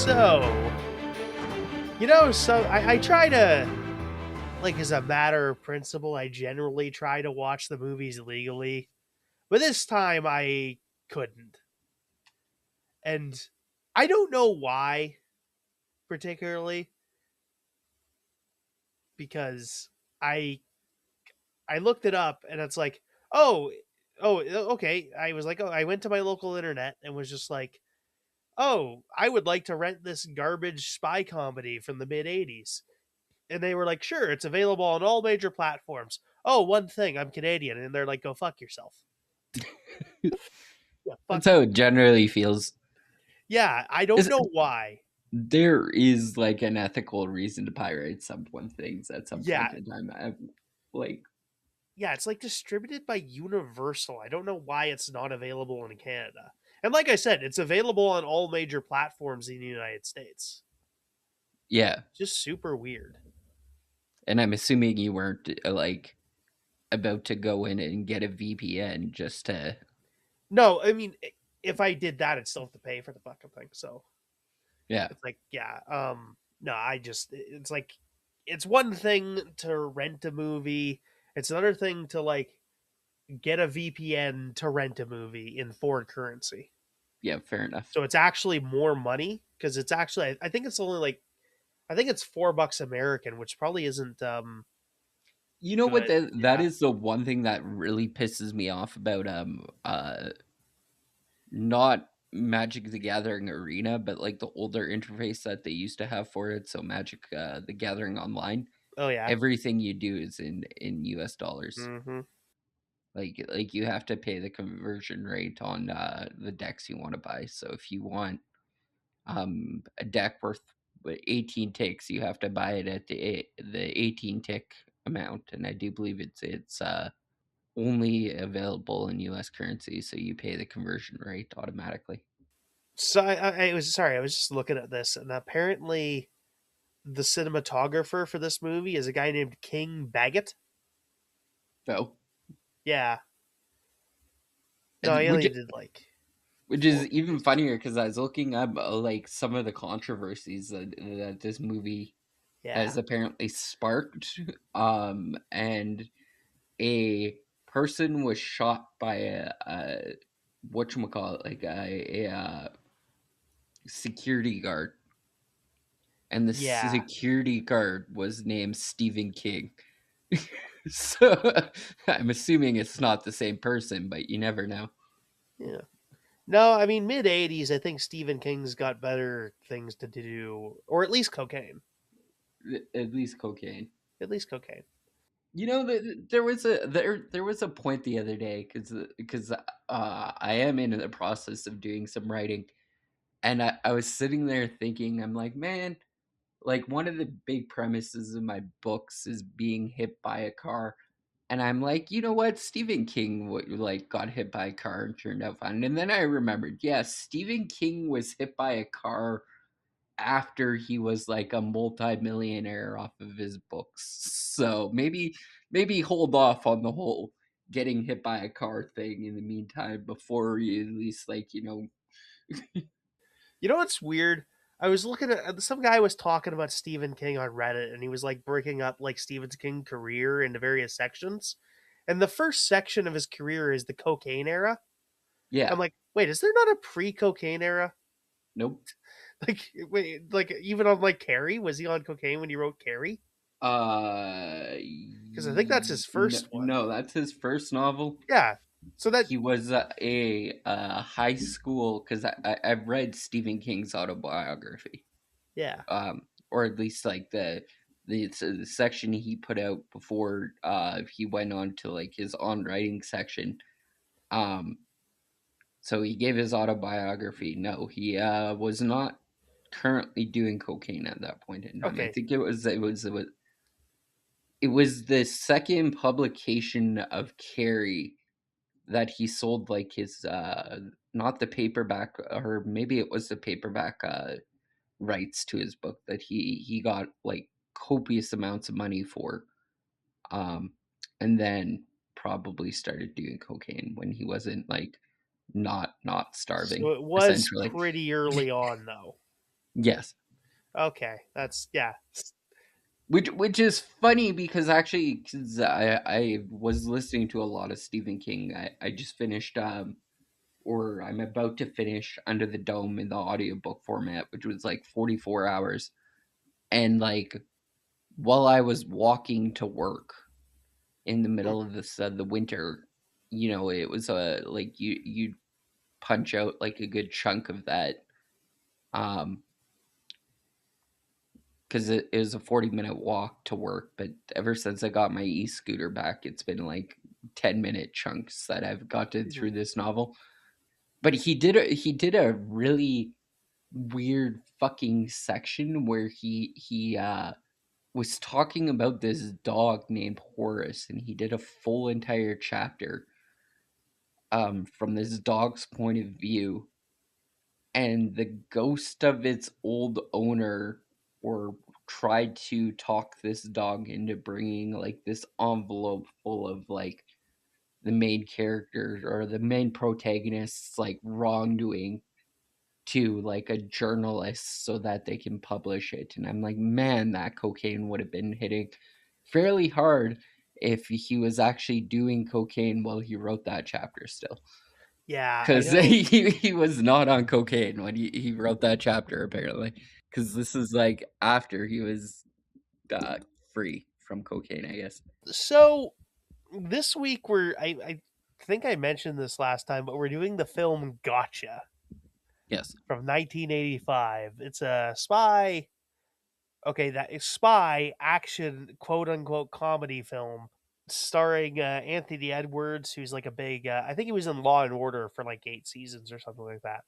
So, I try to, like, as a matter of principle, I generally try to watch the movies legally. But this time I couldn't. And I don't know why, particularly, because I looked it up and it's like, okay. I was like, I went to my local internet and was just like, I would like to rent this garbage spy comedy from the mid 80s. And they were like, sure, it's available on all major platforms. Oh, one thing, I'm Canadian. And they're like, go fuck yourself. Yeah, That's fuck how you. it generally feels. Yeah, I don't Is know why. there is like an ethical reason to pirate some things at some Yeah, point in time. Like, yeah, it's like distributed by Universal. I don't know why it's not available in Canada. And like I said, it's available on all major platforms in the United States. yeah, Just super weird. and I'm assuming you weren't like about to go in and get a VPN just to. No, I mean, if I did that, I'd still have to pay for the fucking thing. So Yeah, it's like, yeah, no, it's like, it's one thing to rent a movie. It's another thing to like get a VPN to rent a movie in foreign currency. yeah, fair enough. So it's actually more money because it's actually, I think it's only like, I think it's $4 American, which probably isn't You know what? good. That Yeah. is the one thing that really pisses me off about not Magic the Gathering Arena, but like the older interface that they used to have for it. So Magic the Gathering Online, Oh yeah. everything you do is in US dollars. Mm-hmm. Like you have to pay the conversion rate on the decks you want to buy. So if you want a deck worth 18 ticks, you have to buy it at the 18 tick amount, and I do believe it's only available in US currency, so you pay the conversion rate automatically. So I was just looking at this, and apparently the cinematographer for this movie is a guy named King Baggett. So Yeah. No, and he which only did like which is four even movies or funnier something. because I was looking up like some of the controversies that this movie Yeah. has apparently sparked. And a person was shot by a whatchamacallit, like a security guard, and the Yeah. security guard was named Stephen King. So I'm assuming it's not the same person, but you never know. Yeah. No, I mean mid '80s. I think Stephen King's got better things to do, or at least cocaine. At least cocaine. At least cocaine. You know, there was a point the other day because I am in the process of doing some writing, and I was sitting there thinking, I'm like, man, like one of the big premises of my books is being hit by a car, and I'm like, you know what, Stephen King like got hit by a car and turned out fine, and then I remembered, yes, Stephen King was hit by a car after he was like a multi-millionaire off of his books. So maybe hold off on the whole getting hit by a car thing in the meantime before you at least like, You know what's weird? I was looking at some guy was talking about Stephen King on Reddit, and he was like breaking up like Stephen King career into various sections. And the first section of his career is the cocaine era. yeah, I'm like, wait, is there not a pre-cocaine era? nope. Like, wait, like even on like Carrie, was he on cocaine when he wrote Carrie? Because I think that's his first one. No, that's his first novel. Yeah. So that, He was a high school because I've read Stephen King's autobiography, yeah, or at least like the section he put out before he went on to like his on writing section. Um, so he gave his autobiography. No, he was not currently doing cocaine at that point in time. I okay. think it was the second publication of Carrie that he sold like his not the paperback, or maybe it was the paperback rights to his book that he got like copious amounts of money for, um and then probably started doing cocaine when he wasn't like not starving So it was essentially. pretty early on, though. Yes. Okay, that's yeah. Which is funny because actually, because I was listening to a lot of Stephen King. I just finished or I'm about to finish Under the Dome in the audiobook format, which was like 44 hours. And like while I was walking to work in the middle of this the winter, it was like you punch out like a good chunk of that um because it was a 40-minute walk to work, but ever since I got my e-scooter back, it's been like 10-minute chunks that I've gotten Mhm. through this novel. But he did a really weird fucking section where he was talking about this dog named Horace, and he did a full entire chapter from this dog's point of view, and the ghost of its old owner or tried to talk this dog into bringing like this envelope full of like the main character or the main protagonist's like wrongdoing to like a journalist so that they can publish it. And I'm like, man, that cocaine would have been hitting fairly hard if he was actually doing cocaine while he wrote that chapter still. Yeah, I Because know. he was not on cocaine when he wrote that chapter, apparently. Because this is like after he was uh, free from cocaine, I guess. So this week I think I mentioned this last time, but we're doing the film Gotcha Yes. from 1985. It's a spy. Okay, that is spy action quote unquote comedy film starring Anthony Edwards, who's like a big. I think he was in Law and Order for like 8 seasons or something like that.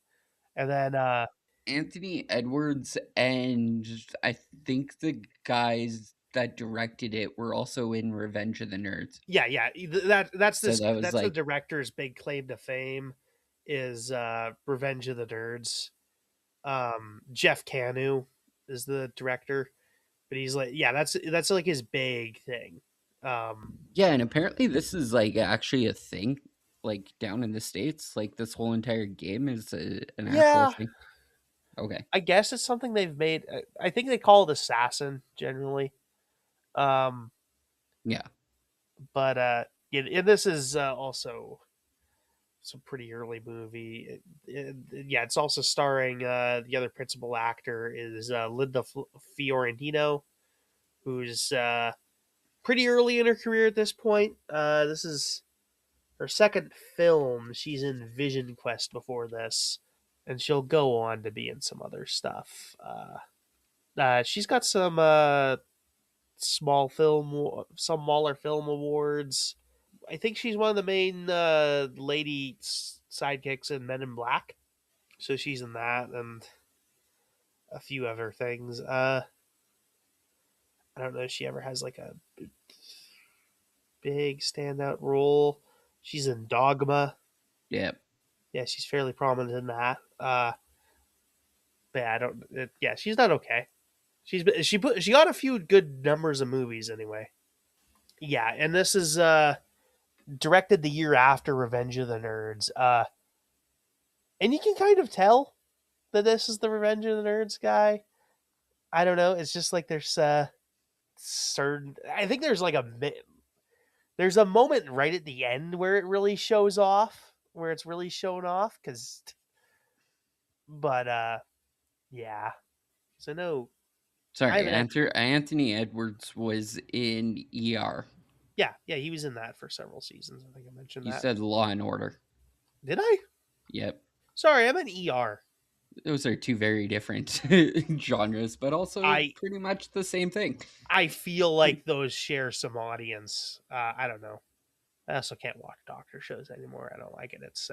And then Anthony Edwards and I think the guys that directed it were also in Revenge of the Nerds. yeah, yeah, that's So this that was that's the like, director's big claim to fame is Revenge of the Nerds. Jeff Canu is the director, but he's like, yeah, that's like his big thing. Um, yeah, and apparently this is like actually a thing, like down in the States. Like this whole entire game is an actual yeah, thing. Okay. I guess it's something they've made. I think they call it Assassin generally. Um, Yeah. but and this is also some pretty early movie. Yeah, it's also starring the other principal actor is Linda Fiorentino, who's pretty early in her career at this point. This is her second film. She's in Vision Quest before this, and she'll go on to be in some other stuff. She's got some some smaller film awards. I think she's one of the main lady sidekicks in Men in Black, so she's in that and a few other things. I don't know if she ever has like a big standout role. She's in Dogma. Yeah. Yeah, she's fairly prominent in that. But yeah, I don't. Yeah, she's not okay. She got a few good numbers of movies anyway. Yeah, and this is directed the year after Revenge of the Nerds. And you can kind of tell that this is the Revenge of the Nerds guy. I don't know. It's just like there's certain. I think there's a moment right at the end where it really shows off, where it's really shown off. But yeah. So no, I Sorry, haven't had. Anthony Edwards was in ER. Yeah, yeah, he was in that for several seasons. I think I mentioned You that. said Law and Order. Did I? Yep. Sorry, I'm an ER. Those are two very different genres, but also I pretty much the same thing. I feel like those share some audience. I don't know. I also can't watch doctor shows anymore. I don't like it. It's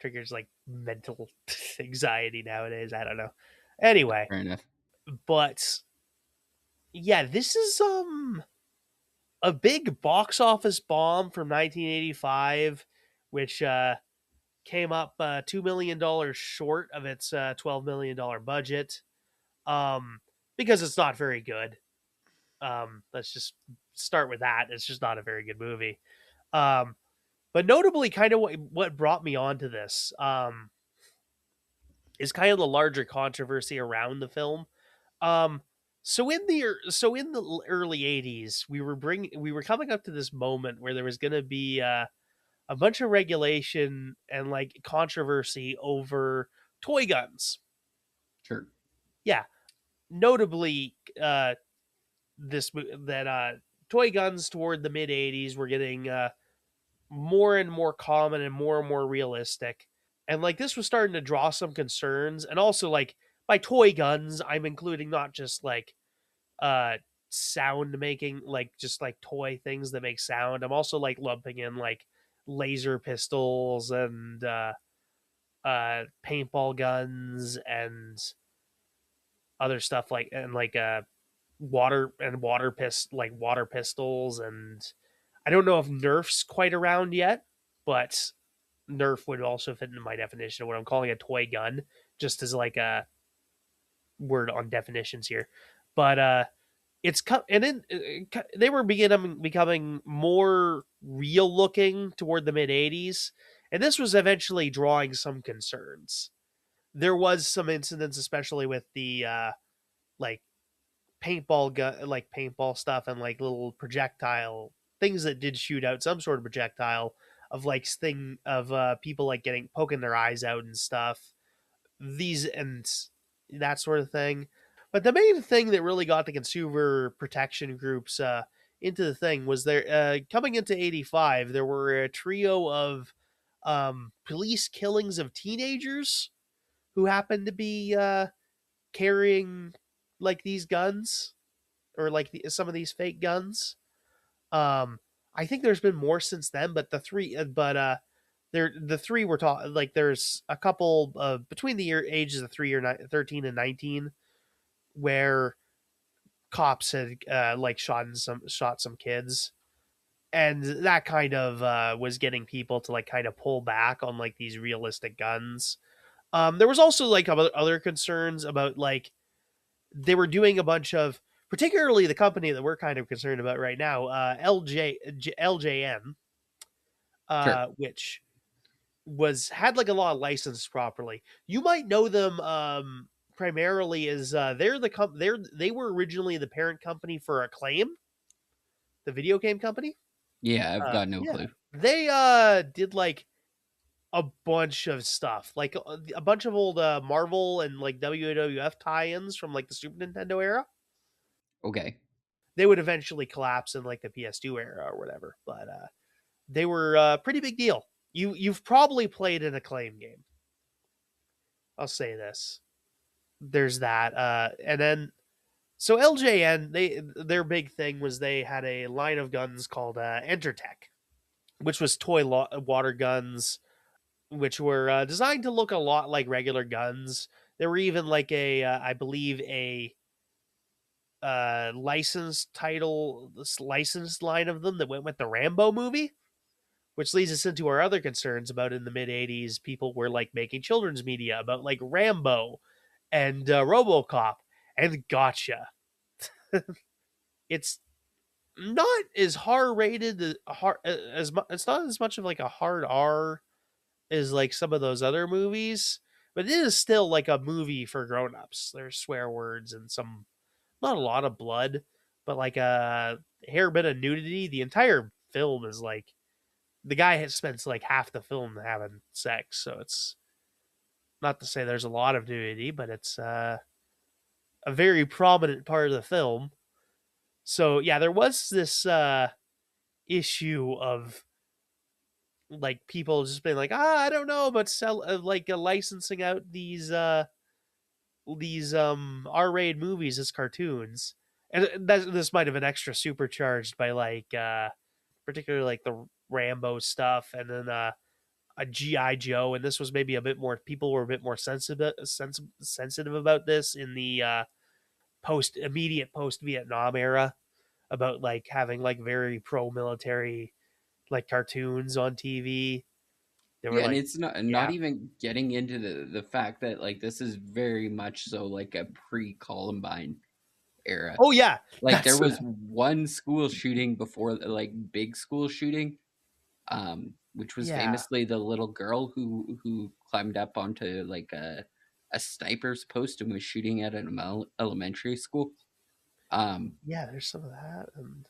triggers like mental anxiety nowadays. I don't know. Anyway, Fair enough. but yeah, this is a big box office bomb from 1985, which came up $2 million short of its $12 million budget. Because it's not very good. Let's just start with that. It's just not a very good movie. Um, but notably, kind of what brought me onto this is kind of the larger controversy around the film. Um, so in the early '80s, we were coming up to this moment where there was going to be a bunch of regulation and like controversy over toy guns. Sure. Yeah, notably, that toy guns toward the mid '80s were getting more and more common and more realistic. And like this was starting to draw some concerns. And also like by toy guns, I'm including not just like uh sound making, like just like toy things that make sound. I'm also like lumping in like laser pistols and paintball guns and other stuff like and like water pistols. And I don't know if Nerf's quite around yet, but Nerf would also fit into my definition of what I'm calling a toy gun, just as like a word on definitions here. But and then they were becoming more real looking toward the mid '80s, and this was eventually drawing some concerns. There was some incidents, especially with the like paintball gun, like paintball stuff, and like little projectile things that did shoot out some sort of projectile of like thing of people like getting poking their eyes out and stuff. These and that sort of thing. But the main thing that really got the consumer protection groups into the thing was there coming into '85. There were a trio of police killings of teenagers who happened to be carrying like these guns or like some of these fake guns. Um, I think there's been more since then, but the three were taught like there's a couple between the ages of 13 and 19 where cops had like shot some kids, and that kind of was getting people to like kind of pull back on like these realistic guns. There was also like other concerns about like they were doing a bunch of, particularly the company that we're kind of concerned about right now, LJN, Sure. which was had like a lot of license properly. You might know them primarily as they were originally the parent company for Acclaim, the video game company. Yeah, I've got no Yeah, clue. they did like a bunch of stuff, like a bunch of old Marvel and like WWF tie-ins from like the Super Nintendo era. Okay. They would eventually collapse in like the PS2 era or whatever, but they were a pretty big deal. You've probably played an Acclaim game. I'll say this. There's that, and then so LJN, their big thing was they had a line of guns called Entertech, which was water guns, which were designed to look a lot like regular guns. There were even like I believe a licensed line of them that went with the Rambo movie, which leads us into our other concerns about in the mid '80s. People were like making children's media about like Rambo and RoboCop and Gotcha. It's not as hard rated it's not as much of like a hard R as like some of those other movies, but it is still like a movie for grown-ups. There's swear words and some, not a lot of blood, but like a hair bit of nudity. The entire film is like the guy has spent like half the film having sex, so it's not to say there's a lot of nudity, but it's a very prominent part of the film. So yeah, there was this issue of like people just being like, I don't know about licensing out these R-rated movies as cartoons, and this might have been extra supercharged by like particularly like the Rambo stuff, and then a GI Joe, and this was maybe a bit more. People were a bit more sensitive about this in the post Vietnam era about like having like very pro military like cartoons on TV. They were Yeah, and like, it's not yeah, even getting into the fact that like this is very much so like a pre-Columbine era. oh yeah, Like there that's was one school shooting before like big school shooting, which was yeah, famously the little girl who climbed up onto like a sniper's post and was shooting at an elementary school. Um, Yeah, there's some of that, and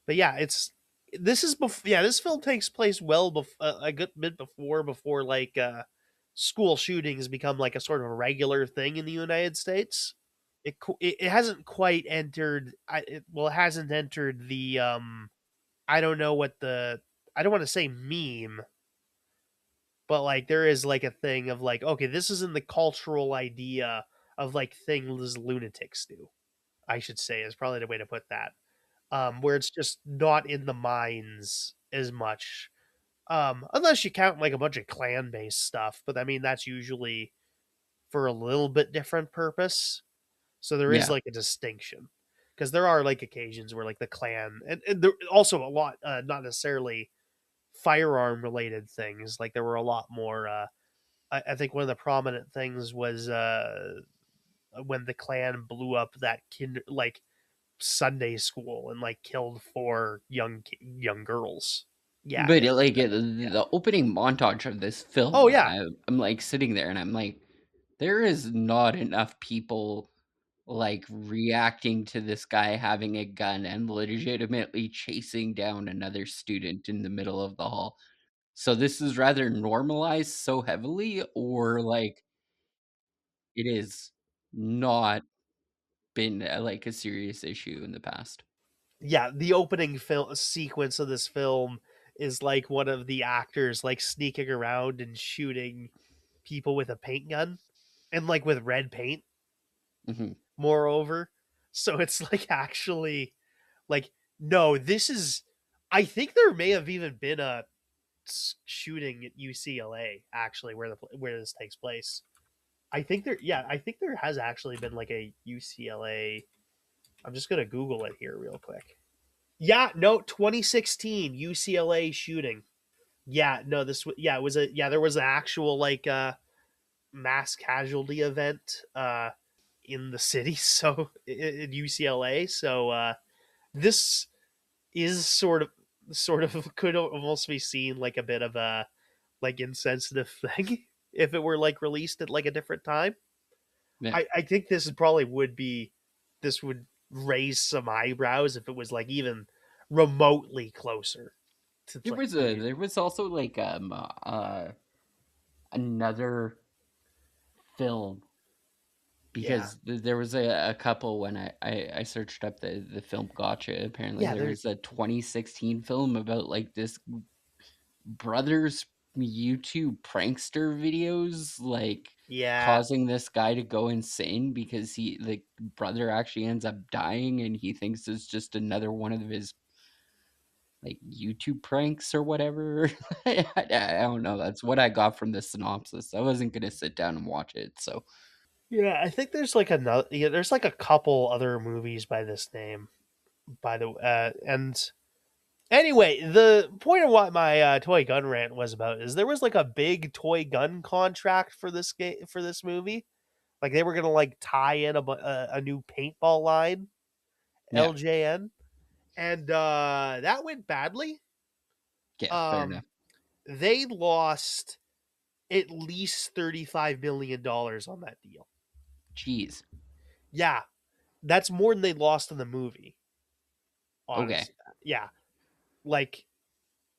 but yeah, it's this is yeah, this film takes place well a good bit before like school shootings become like a sort of a regular thing in the United States. It hasn't quite entered well, it hasn't entered the I don't know what the I don't want to say meme, but like there is like a thing of like, okay, this isn't the cultural idea of like things lunatics do. I should say is probably the way to put that. Where it's just not in the minds as much. Unless you count like a bunch of clan based stuff, but I mean that's usually for a little bit different purpose. So there is yeah, like a distinction because there are like occasions where like the clan and there also a lot not necessarily firearm related things. Like there were a lot more. I think one of the prominent things was when the clan blew up that like Sunday school and like killed four young girls. Yeah, but it was. Yeah. the opening montage of this film, Oh yeah, I'm like sitting there and I'm like, there is not enough people like reacting to this guy having a gun and legitimately chasing down another student in the middle of the hall. So this is rather normalized so heavily, or like it is not been like a serious issue in the past. yeah. The opening film sequence of this film is like one of the actors like sneaking around and shooting people with a paint gun and like with red paint. Mhm. Moreover, so it's like actually like no, this is. I think there may have even been a shooting at UCLA actually where this takes place. I think there yeah, I think there has actually been like a UCLA. I'm just going to Google it here real quick. Yeah, no, 2016 UCLA shooting. Yeah, no, yeah, it was a yeah, there was an actual like mass casualty event in the city so in UCLA. So this is sort of could almost be seen like a bit of a like insensitive thing if it were like released at like a different time. Yeah. I think this probably would be this would raise some eyebrows if it was like even remotely closer to like the There was also like another film yeah because there was a couple when I searched up the film Gotcha. Apparently yeah there there was a 2016 film about like this brothers YouTube prankster videos like yeah causing this guy to go insane because the brother actually ends up dying and he thinks it's just another one of his like YouTube pranks or whatever. I don't know. That's what I got from the synopsis. I wasn't gonna sit down and watch it. So yeah I think there's like another yeah there's like a couple other movies by this name by the and anyway, the point of what my toy gun rant was about is there was like a big toy gun contract for this game for this movie. Like they were gonna like tie in a new paintball line, yeah, LJN, and that went badly. yeah, fair Um, enough. they lost at least $35 million on that deal. Jeez. Yeah, that's more than they lost in the movie. Okay. Honestly, yeah, like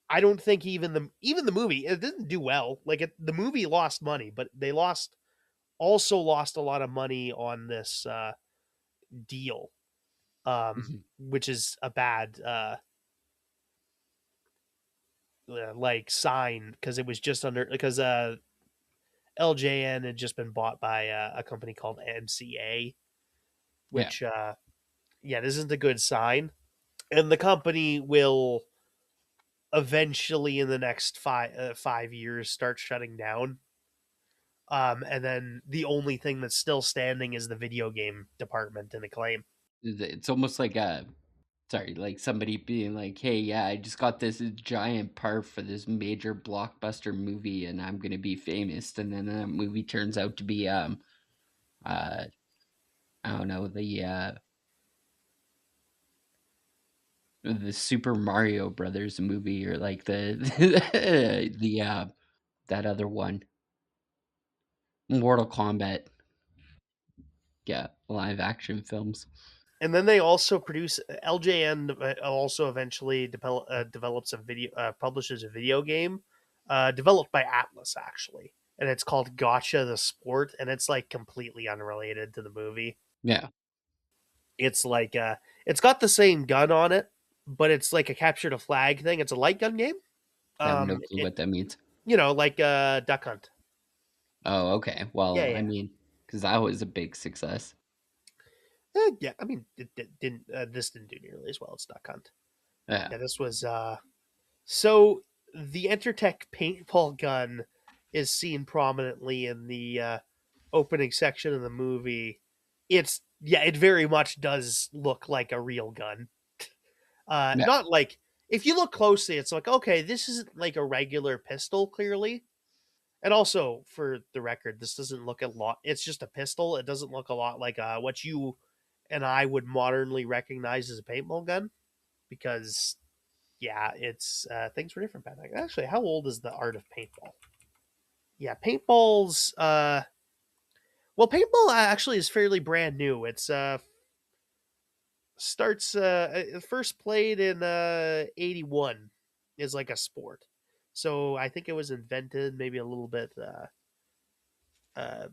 I don't think even the movie it didn't do well. Like the movie lost money, but they lost a lot of money on this deal, Mhm. which is a bad like sign because it was just under because LJN had just been bought by a company called MCA, Yeah. which yeah, this isn't a good sign, and the company will eventually in the next 5 years start shutting down. And then the only thing that's still standing is the video game department in Acclaim. It's almost like a sorry, like somebody being like, "Hey, yeah, I just got this giant part for this major blockbuster movie, and I'm gonna be famous." And then that movie turns out to be uh, I don't know, the Super Mario Brothers movie or like the the that other one. Mortal Kombat, yeah, live action films. And then they also produce LJN. Also eventually develops a video, publishes a video game, developed by Atlas actually, and it's called Gotcha the Sport, and it's like completely unrelated to the movie. Yeah, It's like it's got the same gun on it, but it's like a capture the flag thing. It's a light gun game. I have no clue It what that means. like Duck Hunt. Oh, okay. Yeah, Well, I yeah, mean, because that was a big success. yeah. I mean, it didn't. This didn't do nearly as well as Duck Hunt. Yeah, Yeah, this was so the Entertech paintball gun is seen prominently in the opening section of the movie. It very much does look like a real gun. yeah, Not like if you look closely, it's like okay, this isn't like a regular pistol, clearly. And also, for the record, this doesn't look a lot. It's just a pistol. It doesn't look a lot like what you and I would modernly recognize as a paintball gun because yeah, it's things were different back then. Actually, how old is the art of paintball? Yeah, paintball's well, paintball actually is fairly brand new. It's starts first played in 81 is like a sport. So I think it was invented maybe a little bit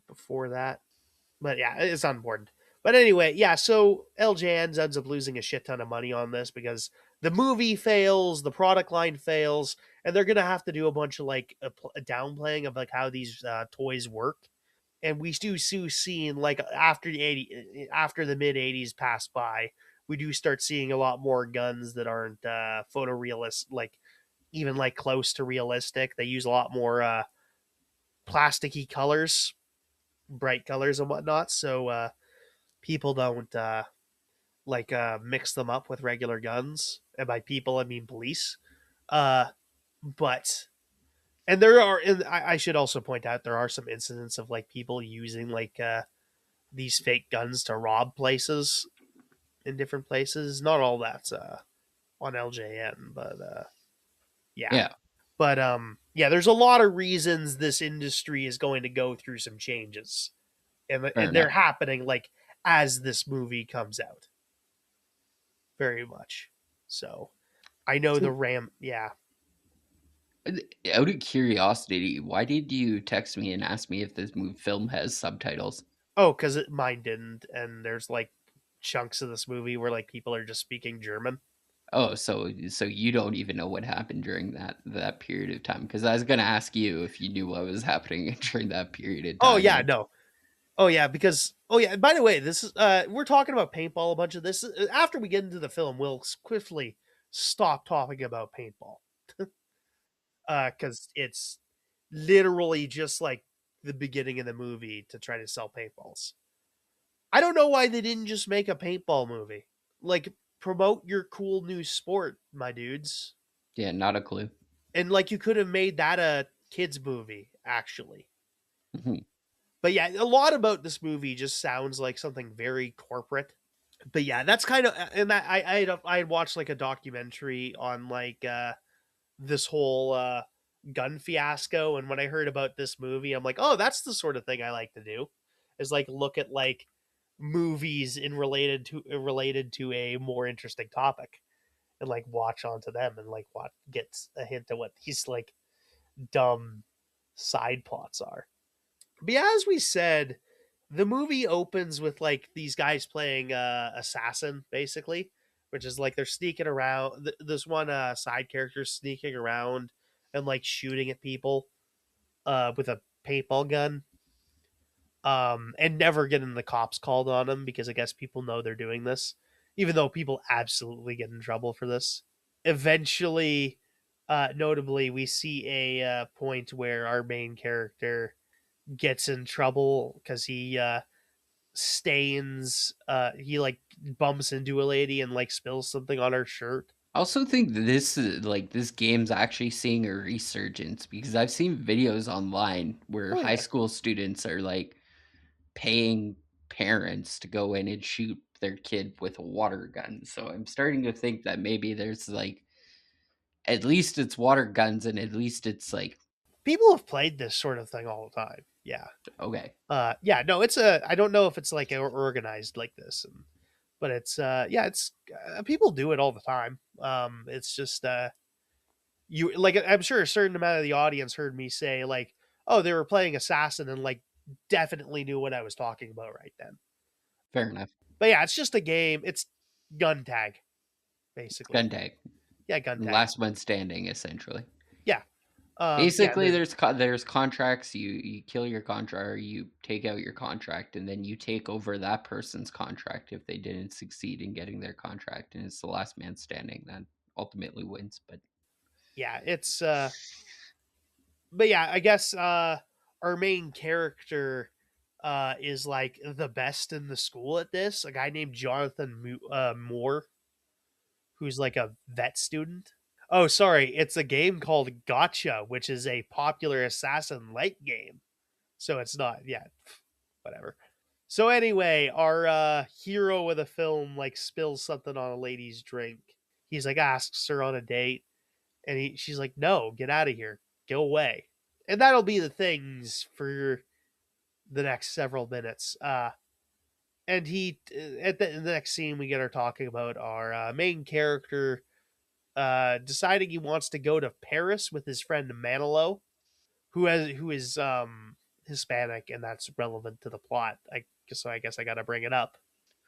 before that. But yeah, it's unimportant. But anyway, yeah, so LJN ends up losing a shit ton of money on this because the movie fails, the product line fails, and they're gonna have to do a bunch of like a downplaying of like how these toys work. And we do seeing like after the mid '80s pass by, we do start seeing a lot more guns that aren't photorealist, like even like close to realistic. They use a lot more plasticky colors, bright colors and whatnot. So people don't mix them up with regular guns, and by people I mean police. Uh, but and there are, and I should also point out there are some incidents of like people using like these fake guns to rob places in different places. Not all that's on LJN, but yeah. yeah. But yeah, there's a lot of reasons this industry is going to go through some changes, Fair and they're enough. happening like as this movie comes out, very much. So I know the So, Ram. Yeah. out of curiosity, why did you text me and ask me if this film has subtitles? Oh, because mine didn't, and there's like chunks of this movie where like people are just speaking German. Oh, so you don't even know what happened during that period of time? Because I was gonna ask you if you knew what was happening during that period of Oh time. yeah, Like, no. Oh yeah, because oh yeah. By the way, this is we're talking about paintball. A bunch of this after we get into the film, we'll swiftly stop talking about paintball because it's literally just like the beginning of the movie to try to sell paintballs. I don't know why they didn't just make a paintball movie. Like promote your cool new sport, my dudes. yeah, not a clue. And like you could have made that a kids movie actually. Mhm. But yeah, a lot about this movie just sounds like something very corporate. But yeah, that's kind of and that I had watched like a documentary on like this whole gun fiasco, and when I heard about this movie, I'm like, "Oh, that's the sort of thing I like to do." Is like look at like movies in related to a more interesting topic and like watch onto them and like what gets a hint of what these like dumb side plots are. But yeah, as we said, the movie opens with like these guys playing assassin, basically, which is like they're sneaking around. This one side character sneaking around and like shooting at people with a paintball gun, and never getting the cops called on them because I guess people know they're doing this, even though people absolutely get in trouble for this. Eventually, notably, we see a point where our main character gets in trouble because he stains he like bumps into a lady and like spills something on her shirt. I also think that this game's actually seeing a resurgence because I've seen videos online where Oh high yeah, school students are like paying parents to go in and shoot their kid with a water gun. So I'm starting to think that maybe there's like at least it's water guns and at least it's like people have played this sort of thing all the time. Yeah. Okay, Yeah, no, it's a I don't know if it's like organized like this, but it's yeah, it's people do it all the time. It's just you like I'm sure a certain amount of the audience heard me say like, "Oh, they were playing assassin," and like definitely knew what I was talking about right then. fair enough. But yeah, it's just a game. It's gun tag basically. Gun tag, Yeah, gun tag. last one standing, essentially. Yeah. Yeah, Basically, there's contracts. You kill your contract, or you take out your contract, and then you take over that person's contract if they didn't succeed in getting their contract, and it's the last man standing that ultimately wins. But yeah, it's but yeah, I guess our main character is like the best in the school at this. A guy named Jonathan Moore, who's like a vet student. Oh, sorry, it's a game called Gotcha, which is a popular assassin-like game. So it's not, yeah, whatever. So anyway, our hero of the film like spills something on a lady's drink. He's like asks her on a date, and she's like, "No, get out of here, go away." And that'll be the things for the next several minutes. And he at the next scene we get her talking about our main character deciding he wants to go to Paris with his friend Manilow, who is Hispanic, and that's relevant to the plot. I guess I got to bring it up.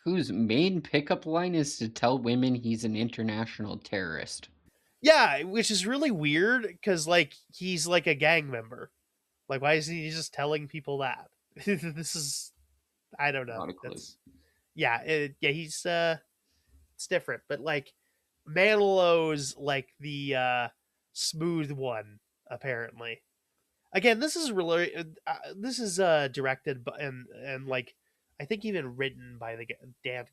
whose main pickup line is to tell women he's an international terrorist? Yeah, which is really weird because like he's like a gang member. Like, why is he just telling people that? This is I don't know. Not a clue. That's yeah, yeah. He's it's different, but like Manilow's like the smooth one apparently. Again, this is really this is directed by, and like I think even written by the Dan.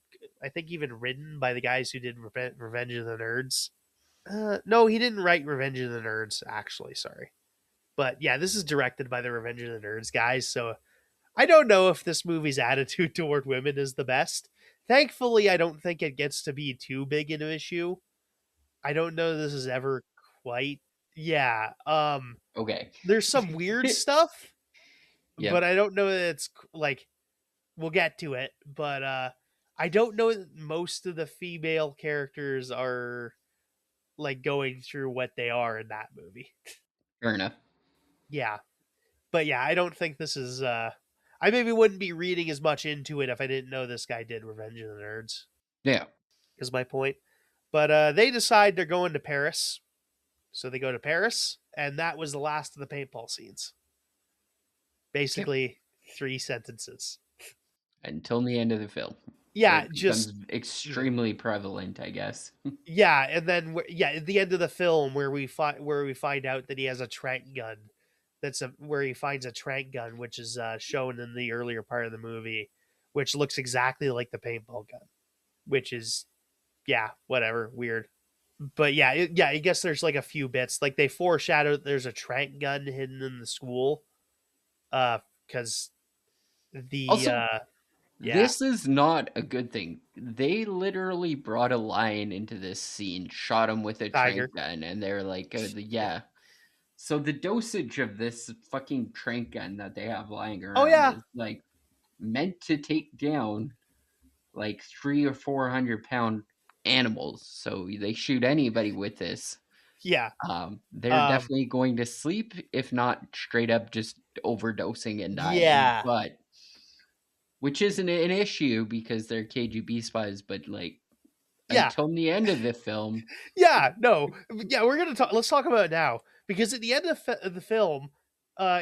I think even written by the guys who did Revenge of the Nerds. No, he didn't write Revenge of the Nerds. Actually, sorry, but yeah, this is directed by the Revenge of the Nerds guys. So I don't know if this movie's attitude toward women is the best. Thankfully, I don't think it gets to be too big an issue. I don't know this is ever quite. Yeah. Okay. There's some weird stuff, but Yep. I don't know that it's like we'll get to it, but I don't know that most of the female characters are like going through what they are in that movie. Fair enough. Yeah. But yeah, I don't think this is I maybe wouldn't be reading as much into it if I didn't know this guy did Revenge of the Nerds, Yeah. is my point. But they decide they're going to Paris. So they go to Paris, and that was the last of the paintball scenes. Yep. Basically, three sentences. Until the end of the film, where Yeah, it just becomes yeah, extremely prevalent, I guess. yeah, and then yeah, at the end of the film where we find out that he has a trank gun. Where he finds a trank gun, which is shown in the earlier part of the movie, which looks exactly like the paintball gun. Which is yeah, whatever, weird. But yeah, yeah, I guess there's like a few bits like they foreshadow that there's a trank gun hidden in the school, because the Also, yeah this is not a good thing. They literally brought a lion into this scene, shot him with a trank tiger. gun, and they're like, Yeah. yeah. So the dosage of this fucking trank gun that they have lying Oh around yeah, is like meant to take down like 300 or 400 pound animals. So they shoot anybody with this. yeah, They're um, definitely going to sleep, if not straight up just overdosing and dying. yeah, But which isn't an issue because they're KGB spies. But like yeah. until the end of the film, Yeah, no, yeah, we're gonna talk. Let's talk about it now because at the end of the film,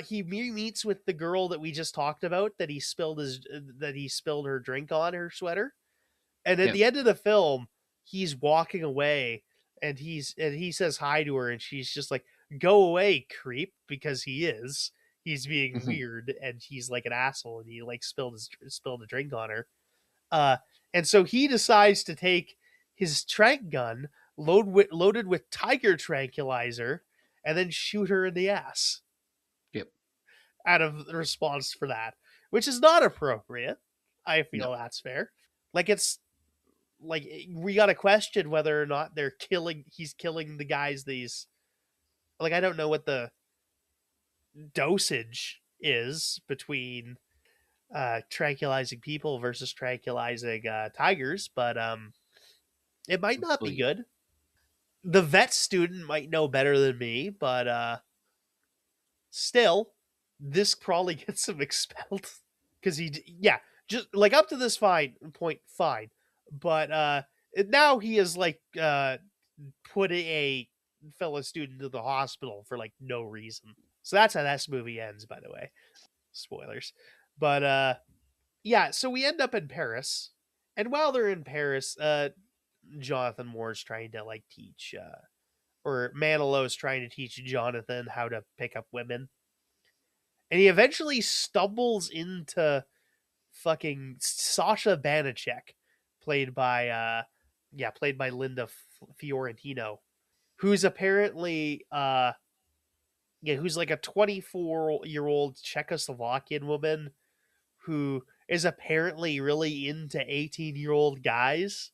he meets with the girl that we just talked about that he spilled her drink on her sweater, and at yeah, the end of the film, he's walking away, and he says hi to her, and she's just like, "Go away, creep," because he is. He's being mhm, weird, and he's like an asshole, and he like spilled a drink on her. Uh, and so he decides to take his trank gun loaded with tiger tranquilizer and then shoot her in the ass yep, out of the response for that, which is not appropriate. I no, feel that's fair. Like it's like we got to question whether or not he's killing the guys these like I don't know what the dosage is between tranquilizing people versus tranquilizing tigers, but it might not be Hopefully, good. The vet student might know better than me, but still, this probably gets him expelled because yeah, just like up to this fine point, fine, but now he is like put a fellow student to the hospital for like no reason. So that's how this movie ends, by the way. Spoilers, but yeah. So we end up in Paris, and while they're in Paris, Jonathan Moore's trying to like teach, or Manilow's trying to teach Jonathan how to pick up women, and he eventually stumbles into fucking Sasha Banachek, played by played by Linda Fiorentino, who's apparently who's like a 24-year-old Czechoslovakian woman who is apparently really into 18-year-old guys.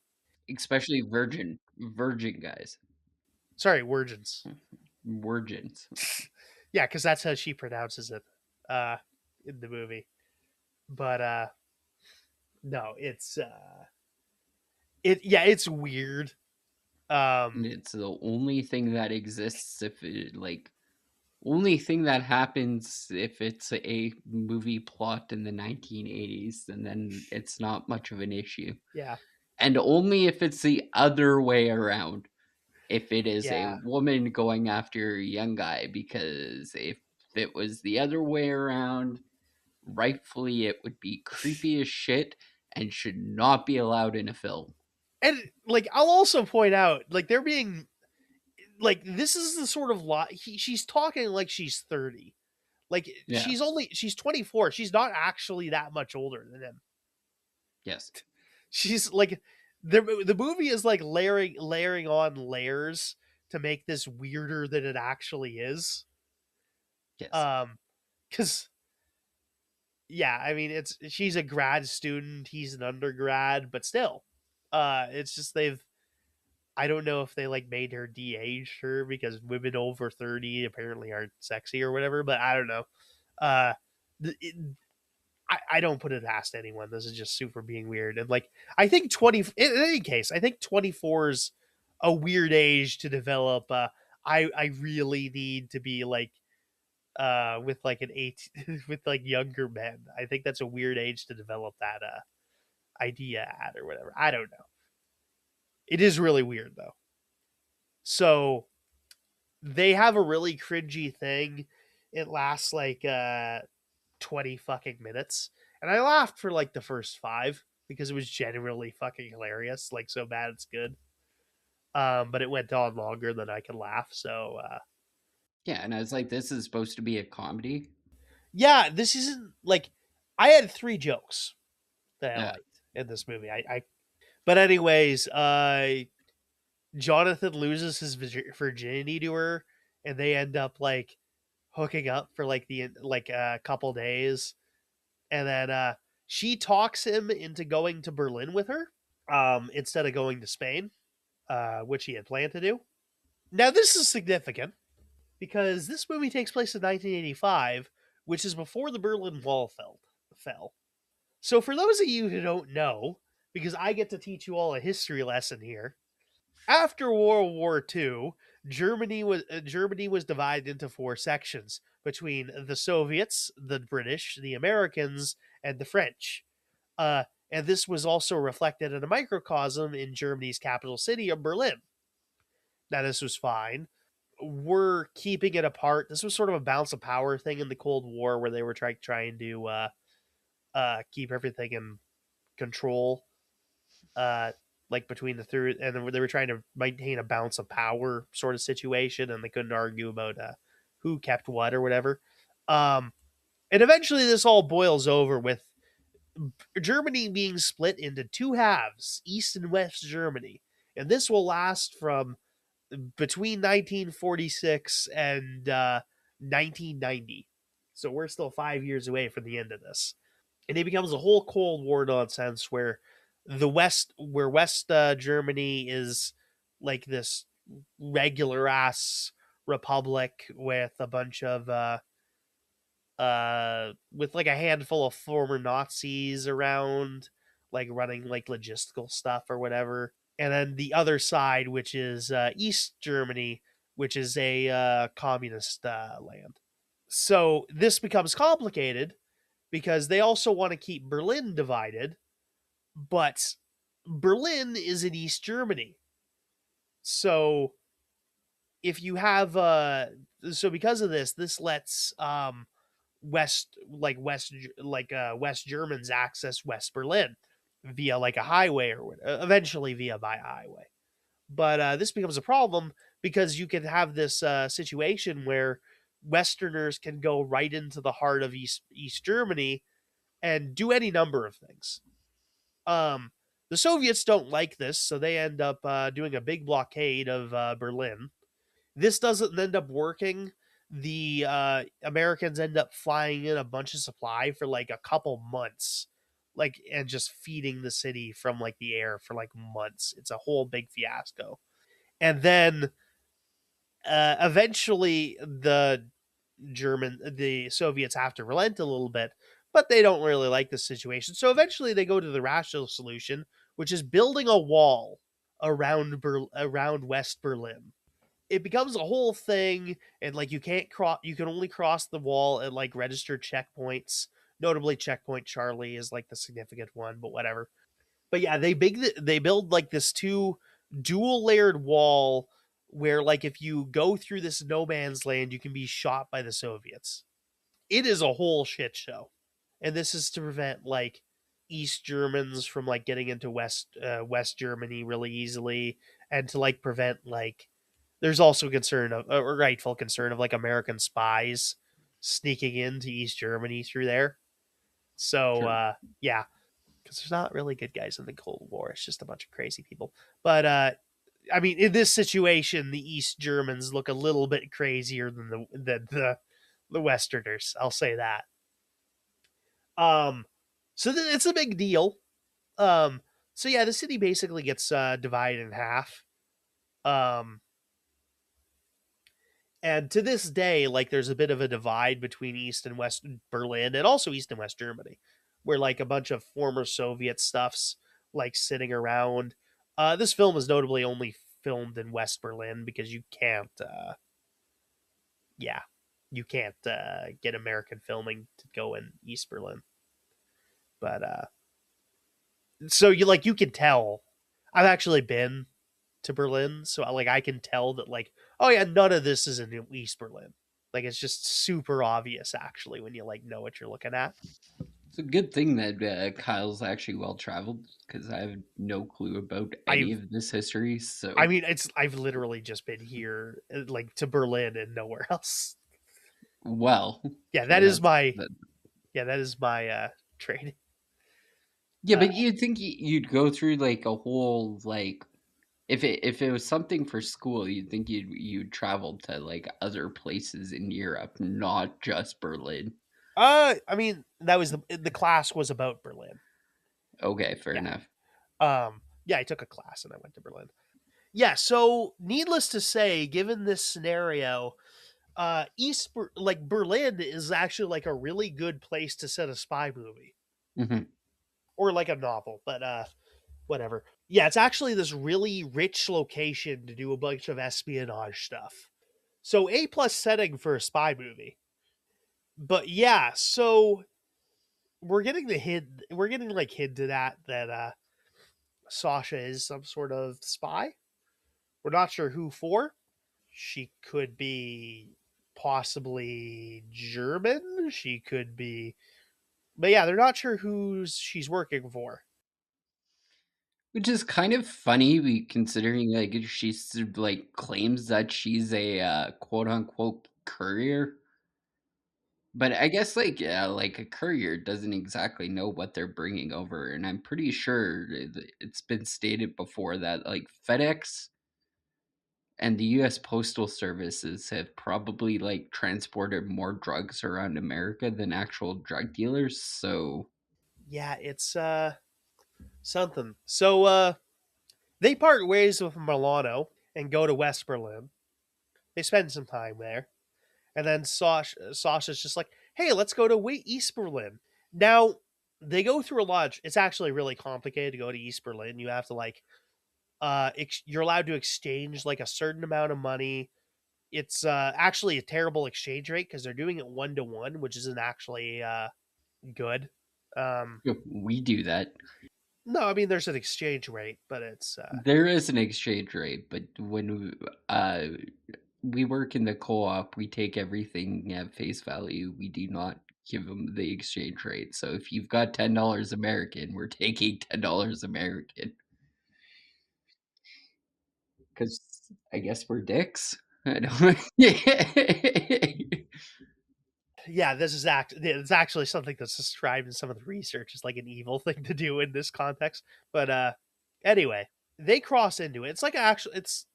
especially virgin guys, Sorry, virgins. virgins. Yeah, because that's how she pronounces it uh, in the movie. But no, it's weird. And Um, it's the only thing that exists if it like only thing that happens if it's a movie plot in the 1980s, and then it's not much of an issue. yeah, And only if it's the other way around. If it is a yeah, woman going after a young guy, because if it was the other way around, rightfully it would be creepy as shit and should not be allowed in a film. and like I'll also point out, like they're being like this is the sort of lot she's talking like she's 30. Like Yeah. she's 24. She's not actually that much older than him. Yes. She's like the movie is like layering on layers to make this weirder than it actually is. Yes. Um cuz yeah, I mean it's she's a grad student, he's an undergrad, but still. It's just they've I don't know if they like made her de-age her because women over 30 apparently aren't sexy or whatever, but I don't know. Uh it, I don't put it past anyone. This is just super being weird. And like I think 20 in any case, I think 24 is a weird age to develop I really need to be like with like an 8 with like younger men. I think that's a weird age to develop that idea at or whatever. I don't know. It is really weird though. So they have a really cringy thing. It lasts like 20 fucking minutes. And I laughed for like the first 5 because it was genuinely fucking hilarious. Like so bad it's good. But it went on longer than I could laugh. So Yeah, and I was like, this is supposed to be a comedy. yeah, this isn't like I had 3 jokes that I Yeah. liked in this movie. I but anyways, Jonathan loses his virginity to her, and they end up like hooking up for like the like a couple days, and then she talks him into going to Berlin with her instead of going to Spain, which he had planned to do. Now this is significant because this movie takes place in 1985, which is before the Berlin Wall fell. So for those of you who don't know, because I get to teach you all a history lesson here, after World War II, Germany was divided into 4 sections between the Soviets, the British, the Americans, and the French. And this was also reflected in a microcosm in Germany's capital city of Berlin. Now, this was fine. We're keeping it apart. This was sort of a balance of power thing in the Cold War where they were trying to keep everything in control, uh, like between the three, and they were trying to maintain a balance of power sort of situation, and they couldn't argue about who kept what or whatever. Um, and eventually, this all boils over with Germany being split into 2 halves, East and West Germany, and this will last from between 1946 and 1990. So we're still 5 years away from the end of this, and it becomes a whole Cold War nonsense where West Germany is like this regular ass republic with a bunch of with like a handful of former Nazis around, like running like logistical stuff or whatever. And then the other side, which is East Germany, which is a communist land. So this becomes complicated because they also want to keep Berlin divided, but Berlin is in East Germany. So if you have so because of this, this lets West Germans access West Berlin via like a highway or eventually via by highway. But this becomes a problem because you can have this situation where Westerners can go right into the heart of East Germany and do any number of things. Um, the Soviets don't like this, so they end up doing a big blockade of Berlin. This doesn't end up working. The Americans end up flying in a bunch of supply for like a couple months, like and just feeding the city from like the air for like months. It's a whole big fiasco. And then eventually the Soviets have to relent a little bit, but they don't really like the situation. So eventually they go to the rational solution, which is building a wall around West Berlin. It becomes a whole thing, and like you can't cross, you can only cross the wall at like registered checkpoints. Notably, checkpoint Charlie is like the significant one, but whatever. But yeah, they build like this two dual layered wall where like if you go through this no man's land, you can be shot by the Soviets. It is a whole shit show, and this is to prevent like East Germans from like getting into West Germany really easily, and to like prevent like there's also concern of a rightful concern of like American spies sneaking into East Germany through there. So Sure. yeah, because there's not really good guys in the Cold War. It's just a bunch of crazy people. But I mean, in this situation, the East Germans look a little bit crazier than the Westerners. I'll say that. Um, so it's a big deal. Um, so yeah, the city basically gets divided in half. Um, and to this day, like there's a bit of a divide between East and West Berlin, and also East and West Germany, where like a bunch of former Soviet stuffs like sitting around. This film is notably only filmed in West Berlin because you can't, yeah, you can't get American filming to go in East Berlin. But so you can tell. I've actually been to Berlin, so like I can tell that like, oh yeah, none of this is in East Berlin. Like it's just super obvious actually when you like know what you're looking at. It's a good thing that Kyle's actually well traveled because I have no clue about any I've of this history. I So, mean I've literally just been here like to Berlin and nowhere else. well, Yeah, that is that's my that. training. Yeah, but you'd think you'd go through like a whole like if it was something for school, you'd think you'd travel to like other places in Europe, not just Berlin. I mean that was the class was about Berlin. Okay, fair Yeah. enough. Yeah, I took a class and I went to Berlin. Yeah, so needless to say, given this scenario, like Berlin is actually like a really good place to set a spy movie Hmm. or like a novel, but whatever. Yeah, it's actually this really rich location to do a bunch of espionage stuff. So A plus setting for a spy movie. But yeah, so we're getting the hint. We're getting like hinted at that Sasha is some sort of spy. We're not sure who for. She could be possibly German. She could be, but yeah, they're not sure who she's working for. Which is kind of funny, considering like like claims that she's a quote unquote courier. But I guess like yeah, like a courier doesn't exactly know what they're bringing over, and I'm pretty sure it's been stated before that like FedEx and the US Postal Services have probably like transported more drugs around America than actual drug dealers. So Yeah, it's something. So they part ways with Milano and go to West Berlin. They spend some time there, and then Sasha's just like, hey, let's go to East Berlin. Now, they go through a lot. It's actually really complicated to go to East Berlin. You have to like, you're allowed to exchange like a certain amount of money. It's actually a terrible exchange rate because they're doing it 1 to 1, which isn't actually good. Um, We do that. no, I mean there's an exchange rate, but it's There is an exchange rate, but we work in the co-op, we take everything at face value. We do not give them the exchange rate. So if you've got $10 American, we're taking $10 American because I guess we're dicks. I don't. yeah, this is it's actually something that's described in some of the research as like an evil thing to do in this context. But anyway, they cross into it. It's like actually it's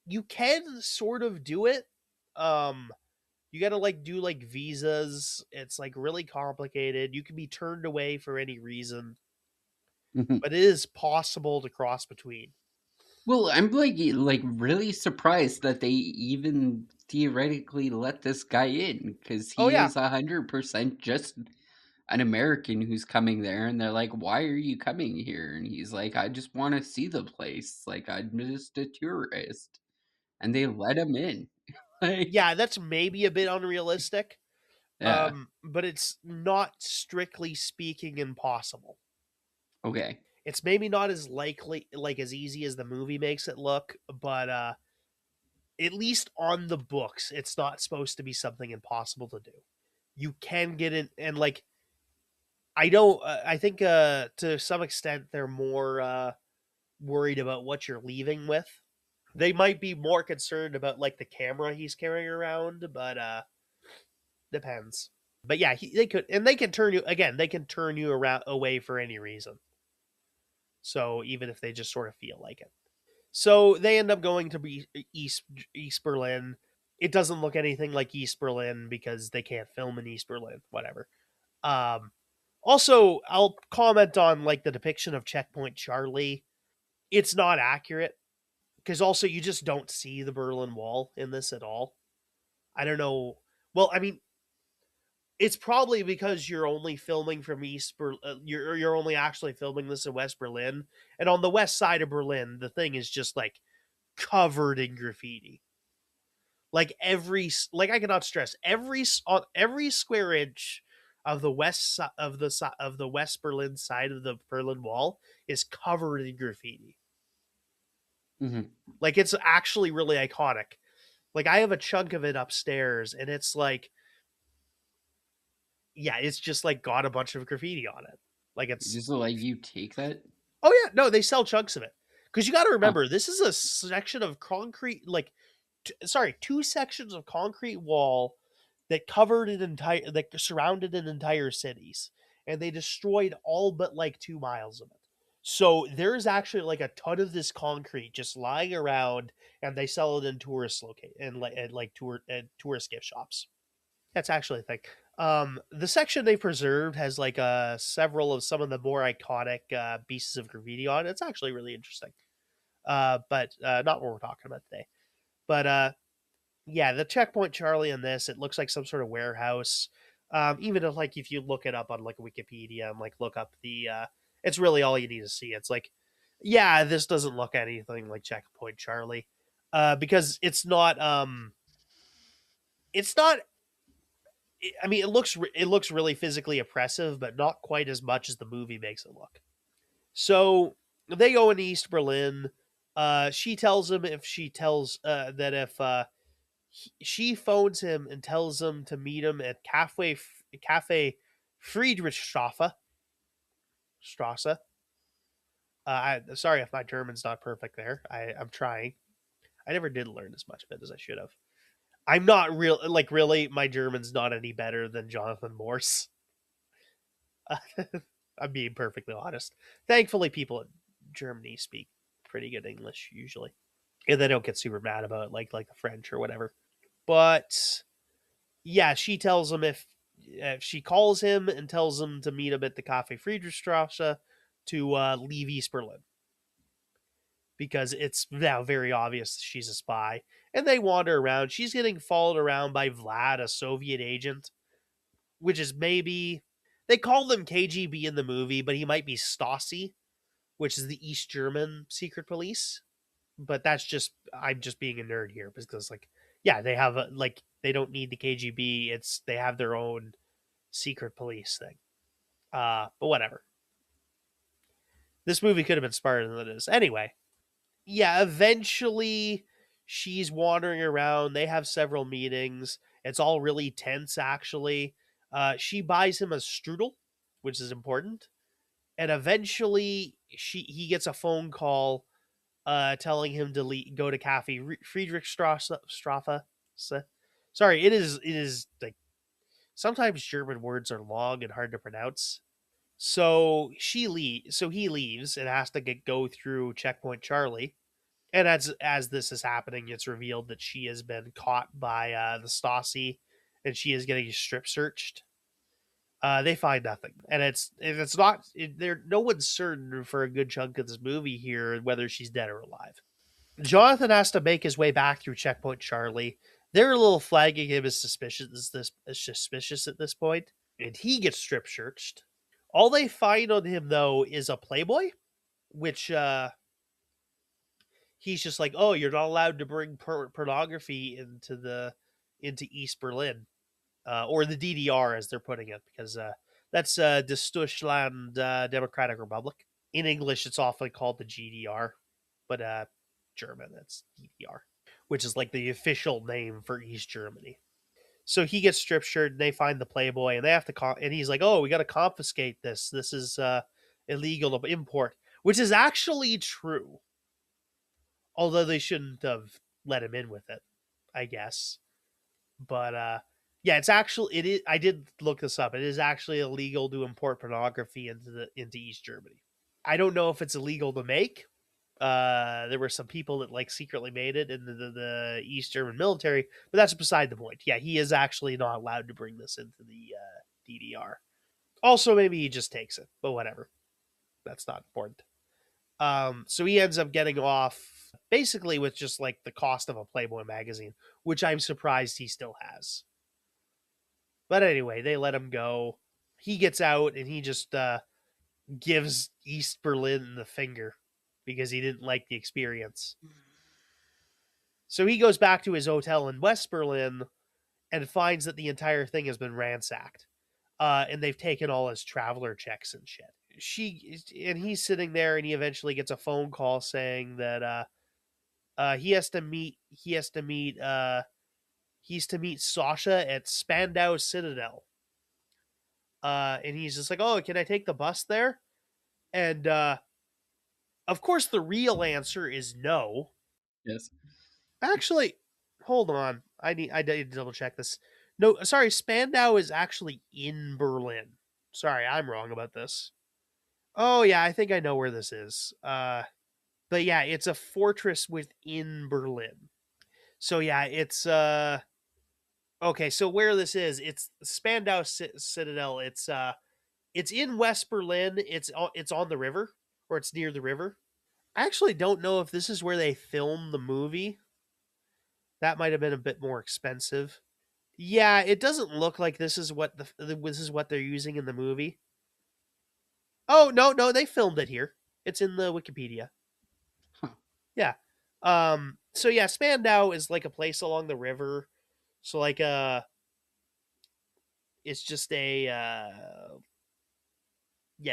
you can sort of do it. Um you got to like do like visas. It's like really complicated. You can be turned away for any reason, but it is possible to cross between. Well, I'm like really surprised that they even theoretically let this guy in because Oh he yeah. is 100% just an American who's coming there, and they're like, "Why are you coming here?" And he's like, "I just want to see the place. Like, I'm just a tourist." And they let him in. Like, Yeah, that's maybe a bit unrealistic. yeah, But it's not strictly speaking impossible. okay. It's maybe not as likely like as easy as the movie makes it look, but at least on the books, it's not supposed to be something impossible to do. You can get in and like I don't I think to some extent they're more worried about what you're leaving with. They might be more concerned about like the camera he's carrying around, but depends. But yeah, they could and they can turn you again, they can turn you around away for any reason. So even if they just sort of feel like it. So they end up going to be East Berlin. It doesn't look anything like East Berlin because they can't film in East Berlin. Whatever. Um, Also, I'll comment on like the depiction of Checkpoint Charlie. It's not accurate because also you just don't see the Berlin Wall in this at all. I don't know. Well, I mean, it's probably because you're only filming from East Berlin. You're only actually filming this in West Berlin, and on the west side of Berlin, the thing is just like covered in graffiti. Like like I cannot stress on every square inch of the of the West Berlin side of the Berlin Wall is covered in graffiti. Mhm. Like it's actually really iconic. Like I have a chunk of it upstairs, and it's like yeah, it's just like got a bunch of graffiti on it. Like it's Just like you take that? oh yeah, no, they sell chunks of it because you got to Huh. remember this is a section of concrete, like sorry, two sections of concrete wall that covered an entire that surrounded an entire cities, and they destroyed all but like 2 miles of it. So there's actually like a ton of this concrete just lying around, and they sell it in tourist locate and like tourist gift shops. That's actually a thing. The section they preserved has like several of some of the more iconic pieces of graffiti on it. It's actually really interesting. But not what we're talking about today. But yeah, the checkpoint Charlie in this, it looks like some sort of warehouse. Even if like if you look it up on like Wikipedia and like look up the it's really all you need to see. It's like, yeah, this doesn't look anything like Checkpoint Charlie. Because it's not I mean, it looks really physically oppressive, but not quite as much as the movie makes it look. So they go into East Berlin. She tells him if she tells that if she phones him and tells him to meet him at Cafe Friedrichstrasse. Strasse. Sorry if my German's not perfect there. I'm trying. I never did learn as much of it as I should have. I'm not real like really. My German's not any better than Jonathan Morse. I'm being perfectly honest. Thankfully, people in Germany speak pretty good English usually, and they don't get super mad about it like the French or whatever. But yeah, she tells him if she calls him and tells him to meet him at the Cafe Friedrichstrasse to leave East Berlin because it's now very obvious she's a spy. And they wander around. She's getting followed around by Vlad, a Soviet agent. which is maybe they call them KGB in the movie, but he might be Stasi, which is the East German secret police. But that's just I'm just being a nerd here because like yeah, they have like they don't need the KGB. It's they have their own secret police thing. But whatever. This movie could have been smarter than it is. Anyway, yeah, eventually she's wandering around. They have several meetings. It's all really tense, actually. She buys him a strudel, which is important. And eventually he gets a phone call telling him to go to Cafe Friedrichstrasse. Sorry, it is like sometimes German words are long and hard to pronounce. So he leaves and has to go through checkpoint Charlie. And as this is happening, it's revealed that she has been caught by the Stasi, and she is getting strip searched. They find nothing, and it's not there. No one's certain for a good chunk of this movie here whether she's dead or alive. Jonathan has to make his way back through checkpoint Charlie. They're a little flagging him as suspicious at this point, and he gets strip searched. All they find on him though is a Playboy, which he's just like, "Oh, you're not allowed to bring pornography into East Berlin or the DDR, as they're putting it, because that's Das Deutschland Democratic Republic. In English, it's often called the GDR, but German, it's DDR, which is like the official name for East Germany." So he gets strip shirted, and they find the Playboy, and they have to, and he's like, "Oh, we got to confiscate this. This is illegal to import," which is actually true. Although they shouldn't have let him in with it, I guess. But yeah, it's actually it is. I did look this up. It is actually illegal to import pornography into East Germany. I don't know if it's illegal to make. There were some people that like secretly made it in the East German military, but that's beside the point. Yeah, he is actually not allowed to bring this into the DDR. Also, maybe he just takes it, but whatever. That's not important. So he ends up getting off basically with just like the cost of a Playboy magazine, which I'm surprised he still has. But anyway, they let him go. He gets out and he just gives East Berlin the finger because he didn't like the experience. So he goes back to his hotel in West Berlin and finds that the entire thing has been ransacked. And they've taken all his traveler checks and shit. He's sitting there and he eventually gets a phone call saying that he's to meet Sasha at Spandau Citadel. And he's just like, "Oh, can I take the bus there?" And of course, the real answer is no. Yes. Actually, hold on. I need to double check this. No, sorry, Spandau is actually in Berlin. Sorry, I'm wrong about this. Oh yeah, I think I know where this is. But yeah, it's a fortress within Berlin. So yeah, it's okay. So where this is, it's Spandau Citadel. It's in West Berlin. It's on the river, or it's near the river. I actually don't know if this is where they filmed the movie. That might have been a bit more expensive. Yeah, it doesn't look like this is what they're using in the movie. Oh no, they filmed it here. It's in the Wikipedia. Huh. Yeah. So yeah, Spandau is like a place along the river. So like it's just a yeah,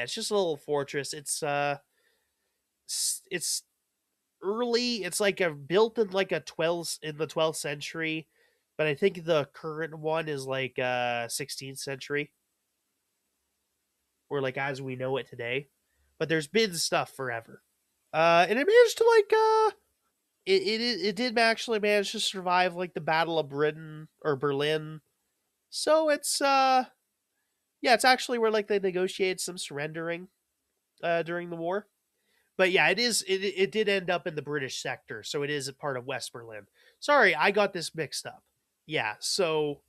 it's just a little fortress. It's early. It's like a built in like a 12th century, but I think the current one is like 16th century, or like as we know it today. But there's been stuff forever. And it managed to like it did actually manage to survive like the Battle of Britain or Berlin. So it's yeah, it's actually where like they negotiated some surrendering during the war. But yeah, it did end up in the British sector, so it is a part of West Berlin. Sorry, I got this mixed up. Yeah, so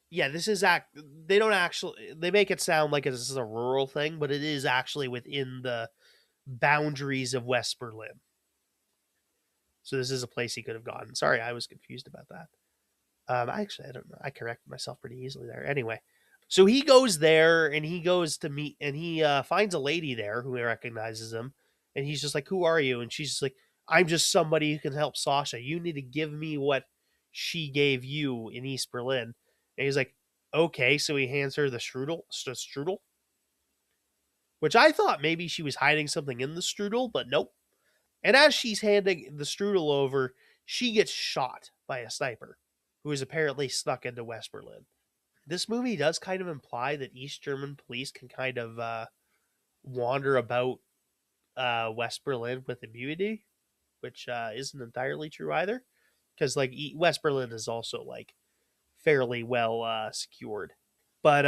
yeah, this is they don't actually they make it sound like this is a rural thing, but it is actually within the boundaries of West Berlin. So this is a place he could have gone. Sorry, I was confused about that. I don't know. I corrected myself pretty easily there. Anyway, So he goes there and he goes to meet and he finds a lady there who recognizes him, and he's just like, "Who are you?" And she's just like, "I'm just somebody who can help Sasha. You need to give me what she gave you in East Berlin." And he's like, "Okay." So he hands her the strudel, which I thought maybe she was hiding something in the strudel, but nope. And as she's handing the strudel over, she gets shot by a sniper who is apparently snuck into West Berlin. This movie does kind of imply that East German police can kind of wander about West Berlin with immunity, which isn't entirely true either. Because like West Berlin is also like fairly well secured. But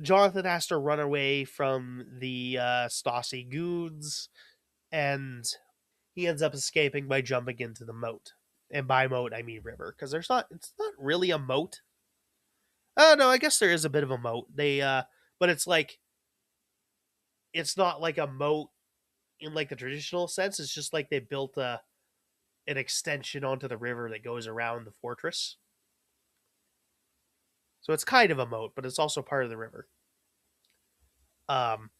Jonathan has to run away from the Stasi goons, and he ends up escaping by jumping into the moat. And by moat, I mean river, because it's not really a moat. No, I guess there is a bit of a moat. But it's not like a moat in like the traditional sense. It's just like they built an extension onto the river that goes around the fortress. So it's kind of a moat, but it's also part of the river.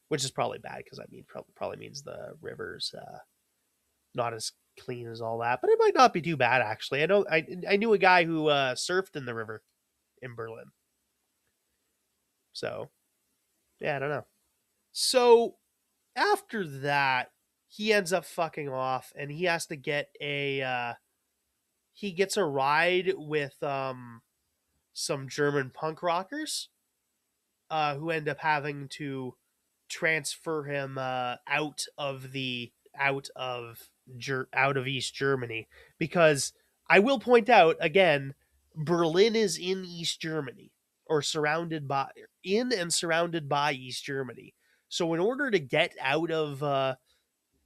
Which is probably bad because I mean probably means the river's not as clean as all that, but it might not be too bad actually. I knew a guy who surfed in the river in Berlin, so yeah, I don't know. So after that, he ends up fucking off, and he has to get a he gets a ride with some German punk rockers who end up having to transfer him out of out of East Germany, because I will point out again, Berlin is in East Germany, or surrounded by in and surrounded by East Germany. So in order to get out of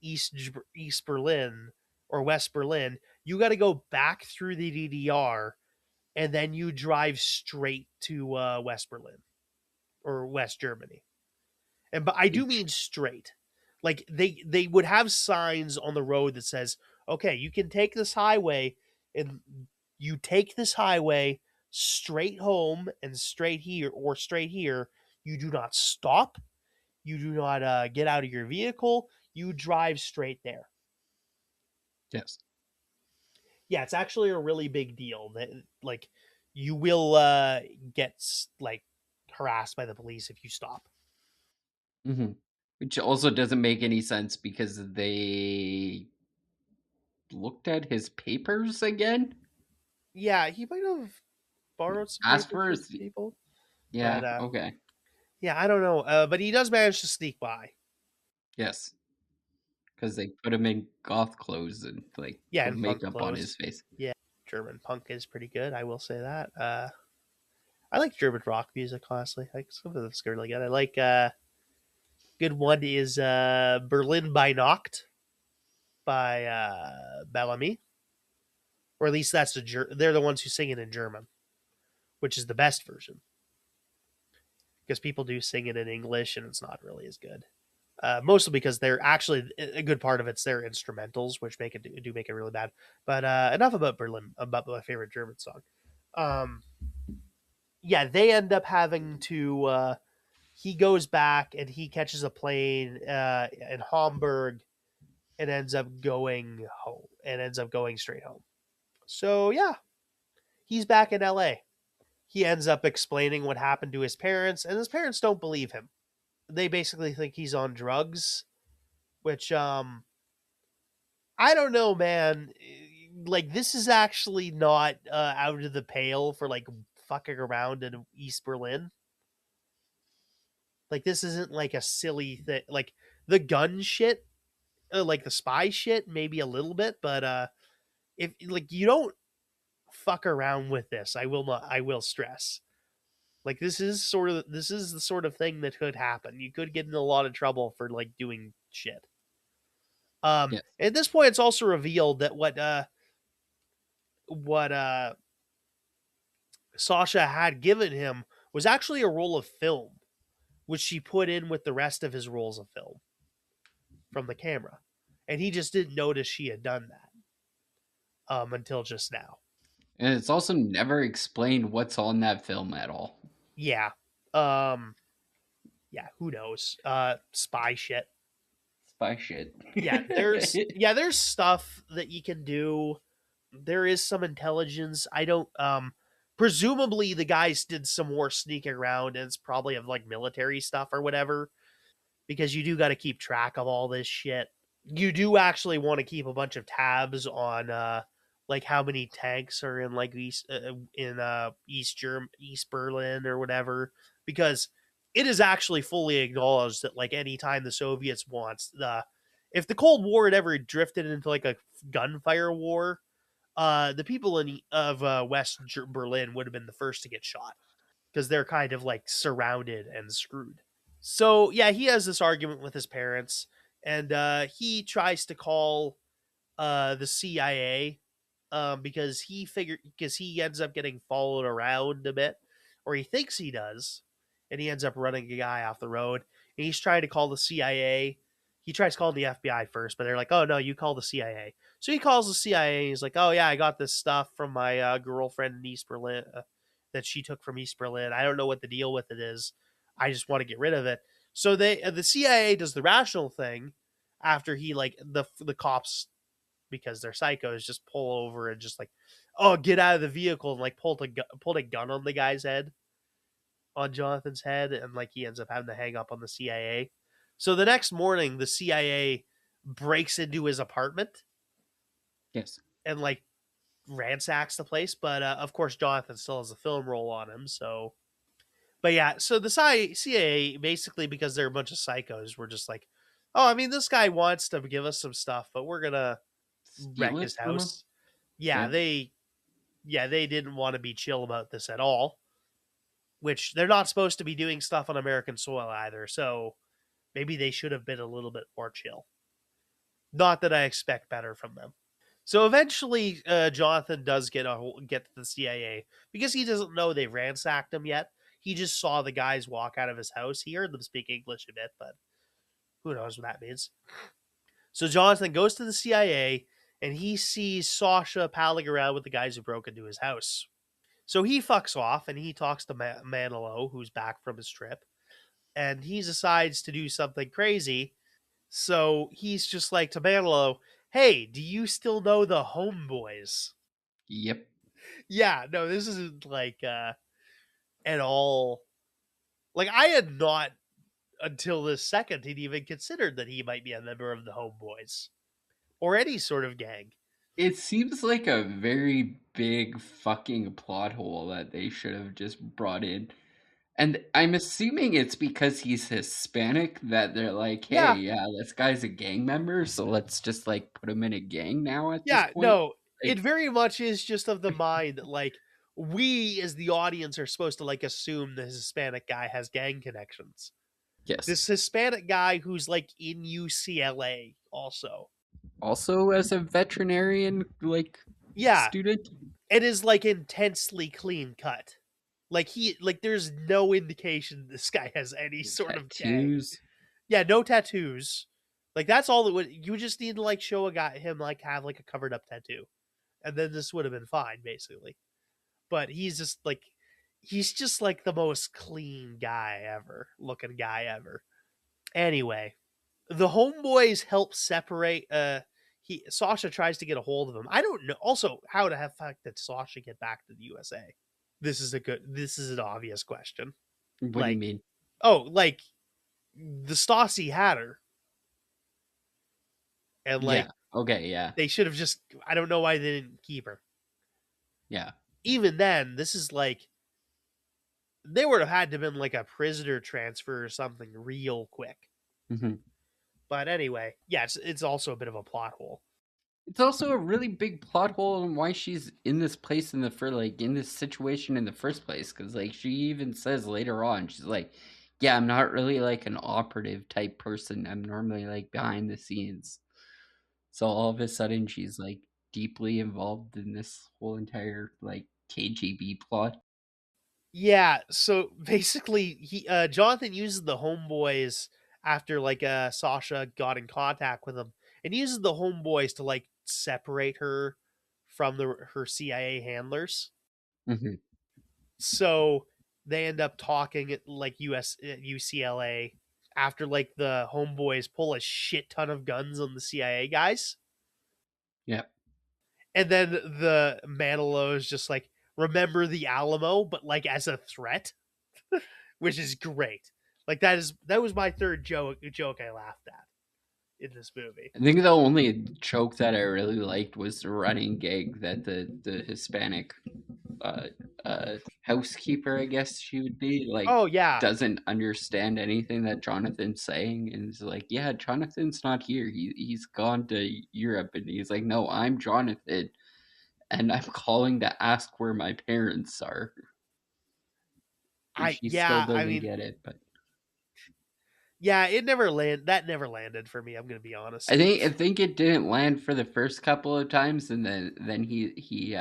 East Berlin or West Berlin, you got to go back through the DDR, and then you drive straight to West Berlin or West Germany. And but I do Which, mean straight. Like they would have signs on the road that says, "Okay, you can take this highway, and you take this highway straight home and straight here or straight here. You do not stop. You do not get out of your vehicle. You drive straight there." yes. Yeah, it's actually a really big deal that like you will get like harassed by the police if you stop. Hmm. Which also doesn't make any sense because they looked at his papers again. Yeah, he might have borrowed some Asked papers for from his. people, but Yeah. Okay. yeah, I don't know. But he does manage to sneak by. Yes, because they put him in goth clothes and like Yeah, put in punk makeup on his clothes. face. Yeah, German punk is pretty good. I will say that. I like German rock music. Honestly, like some of it's really good. I like good one is Berlin by Nacht by Bellamy, or at least they're the ones who sing it in German, which is the best version, because people do sing it in English and it's not really as good. Mostly because they're actually a good part of it's their instrumentals, which make it really bad. But enough about Berlin, about my favorite German song. Um, yeah, they end up having to. He goes back and he catches a plane in Hamburg and ends up going home and ends up going straight home. So yeah, he's back in L.A. He ends up explaining what happened to his parents, and his parents don't believe him. They basically think he's on drugs, which I don't know, man. Like this is actually not out of the pale for like fucking around in East Berlin. Like this isn't like a silly thing. Like the gun shit, like the spy shit, maybe a little bit, but if like you don't fuck around with this, I will not. I will stress. Like this is the sort of thing that could happen. You could get in a lot of trouble for like doing shit. Yes. At this point, it's also revealed that what Sasha had given him was actually a roll of film, which she put in with the rest of his rolls of film from the camera. And he just didn't notice she had done that until just now. And it's also never explained what's on that film at all. Yeah. Um yeah, who knows? Spy shit. Spy shit. There's stuff that you can do. There is some intelligence. I don't presumably the guys did some more sneaking around and it's probably of like military stuff or whatever because you do got to keep track of all this shit. You do actually want to keep a bunch of tabs on like how many tanks are in like East Berlin or whatever because it is actually fully acknowledged that like anytime the Soviets wants the if the Cold War had ever drifted into like a gunfire war, the people in Berlin would have been the first to get shot because they're kind of like surrounded and screwed. So yeah, he has this argument with his parents, and he tries to call the CIA because he ends up getting followed around a bit, or he thinks he does, and he ends up running a guy off the road. And he's trying to call the CIA. He tries calling the FBI first, but they're like, "Oh no, you call the CIA." So he calls the CIA. And he's like, "Oh yeah, I got this stuff from my girlfriend in East Berlin that she took from East Berlin. I don't know what the deal with it is. I just want to get rid of it." So the CIA does the rational thing after he like the cops because they're psychos just pull over and just like, oh, get out of the vehicle and like pulled a gun on the guy's head, on Jonathan's head, and like he ends up having to hang up on the CIA. So the next morning, the CIA breaks into his apartment Yes. and like ransacks the place, but of course Jonathan still has a film roll on him. So, but yeah, so the CIA basically because they're a bunch of psychos, were just like, oh, I mean, this guy wants to give us some stuff, but we're gonna Steal wreck it his from him? house. Yeah, Yeah. they didn't want to be chill about this at all, which they're not supposed to be doing stuff on American soil either. So maybe they should have been a little bit more chill. Not that I expect better from them. So eventually, Jonathan does get to the CIA because he doesn't know they ransacked him yet. He just saw the guys walk out of his house. He heard them speak English a bit, but who knows what that means. So Jonathan goes to the CIA and he sees Sasha palling around with the guys who broke into his house. So he fucks off and he talks to Manilow, who's back from his trip, and he decides to do something crazy. So he's just like to Manilow, hey, do you still know the homeboys? Yep. Yeah, no, this isn't like at all. Like, I had not until this second he'd even considered that he might be a member of the homeboys or any sort of gang. It seems like a very big fucking plot hole that they should have just brought in. And I'm assuming it's because he's Hispanic that they're like, "Hey, Yeah, yeah, this guy's a gang member, so let's just, like, put him in a gang now at this yeah, point." no, it Like, very much is just of the mind that like we as the audience are supposed to like assume the Hispanic guy has gang connections. yes. This Hispanic guy who's like in UCLA also. Also as a veterinarian, like, Yeah, student? it is like intensely clean cut. Like there's no indication this guy has any sort of gang. Tattoos? Yeah, no tattoos. Like that's all that would you would just need to like show a guy him like have like a covered up tattoo. And then this would have been fine, basically. But he's just like the most clean guy ever, looking guy ever. Anyway, the homeboys help separate he Sasha tries to get a hold of him. I don't know also how the fuck did Sasha get back to the USA? This is an obvious question. What do you Like, mean? oh, like the Stassi had her and Yeah. like Okay, yeah. they should have just I don't know why they didn't keep her. Yeah. Even then, this is like they would have had to have been like a prisoner transfer or something real quick. Mhm. But anyway, yeah, it's also a bit of a plot hole. It's also a really big plot hole in why she's in this place in the for like in this situation in the first place. Because like she even says later on, she's like, "Yeah, I'm not really like an operative type person. I'm normally like behind the scenes." So all of a sudden, she's like deeply involved in this whole entire like KGB plot. Yeah, so basically he Jonathan uses the homeboys after like Sasha got in contact with him and he uses the homeboys to like separate her from the her CIA handlers. Hmm. So they end up talking at like UCLA after like the homeboys pull a shit ton of guns on the CIA guys. Yeah. And then the Manilow is just like, remember the Alamo, but like as a threat, which is great. Like that was my third joke I laughed at in this movie. I think the only joke that I really liked was the running gag that the Hispanic uh, housekeeper, I guess she would be, like, Oh yeah, doesn't understand anything that Jonathan's saying, and is like, "Yeah, Jonathan's not here. He's gone to Europe," and he's like, "No, I'm Jonathan, and I'm calling to ask where my parents are." And she still I doesn't mean, get it, but yeah, that never landed for me. I'm gonna be I honest. think I think it didn't land for the first couple of times, and then he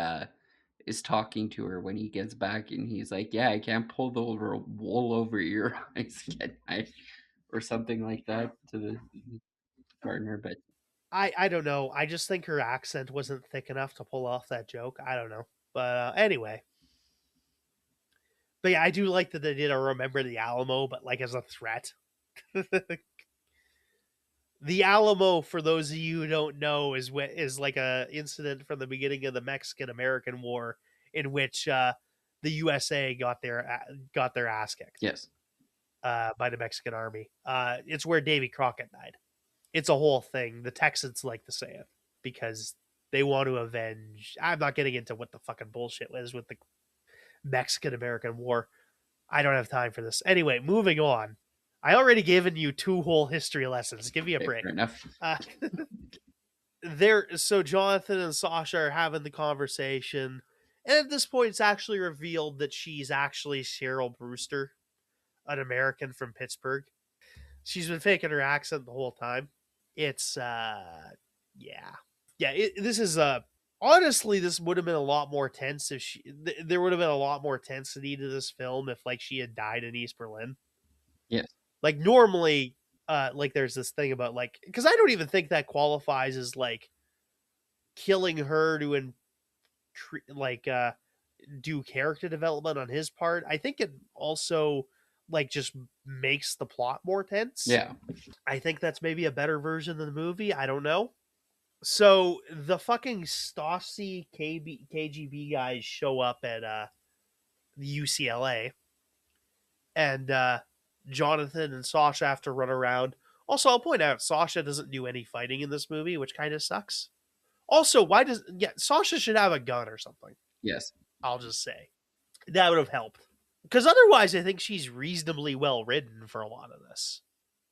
is talking to her when he gets back, and he's like, "Yeah, I can't pull the wool over your eyes, can I?" Or something like that to the gardener. But I don't know. I just think her accent wasn't thick enough to pull off that joke. I don't know, but anyway. But yeah, I do like that they did a remember the Alamo, but like as a threat. The Alamo, for those of you who don't know, is like a incident from the beginning of the Mexican American War in which the USA got their ass kicked yes, by the Mexican army. It's where Davy Crockett died. It's a whole thing. The Texans like to say it because they want to avenge. I'm not getting into what the fucking bullshit was with the Mexican American War. I don't have time for this. Anyway, moving on. I already given you two whole history lessons. Give me a okay, fair break. enough. Uh, so Jonathan and Sasha are having the conversation, and at this point, it's actually revealed that she's actually Cheryl Brewster, an American from Pittsburgh. She's been faking her accent the whole time. It's yeah, yeah. This is honestly, this would have been a lot more tense if there would have been a lot more tensity to this film if like she had died in East Berlin. Yes, Like normally, like there's this thing about like because I don't even think that qualifies as like killing her to like do character development on his part. I think it also like just makes the plot more tense. yeah, I think that's maybe a better version of the movie. I don't know. So the fucking Stasi KGB guys show up at the UCLA, and Jonathan and Sasha have to run around. Also, I'll point out Sasha doesn't do any fighting in this movie, which kind of sucks. Also, why does Sasha should have a gun or something? yes, I'll just say that would have helped because otherwise, I think she's reasonably well written for a lot of this.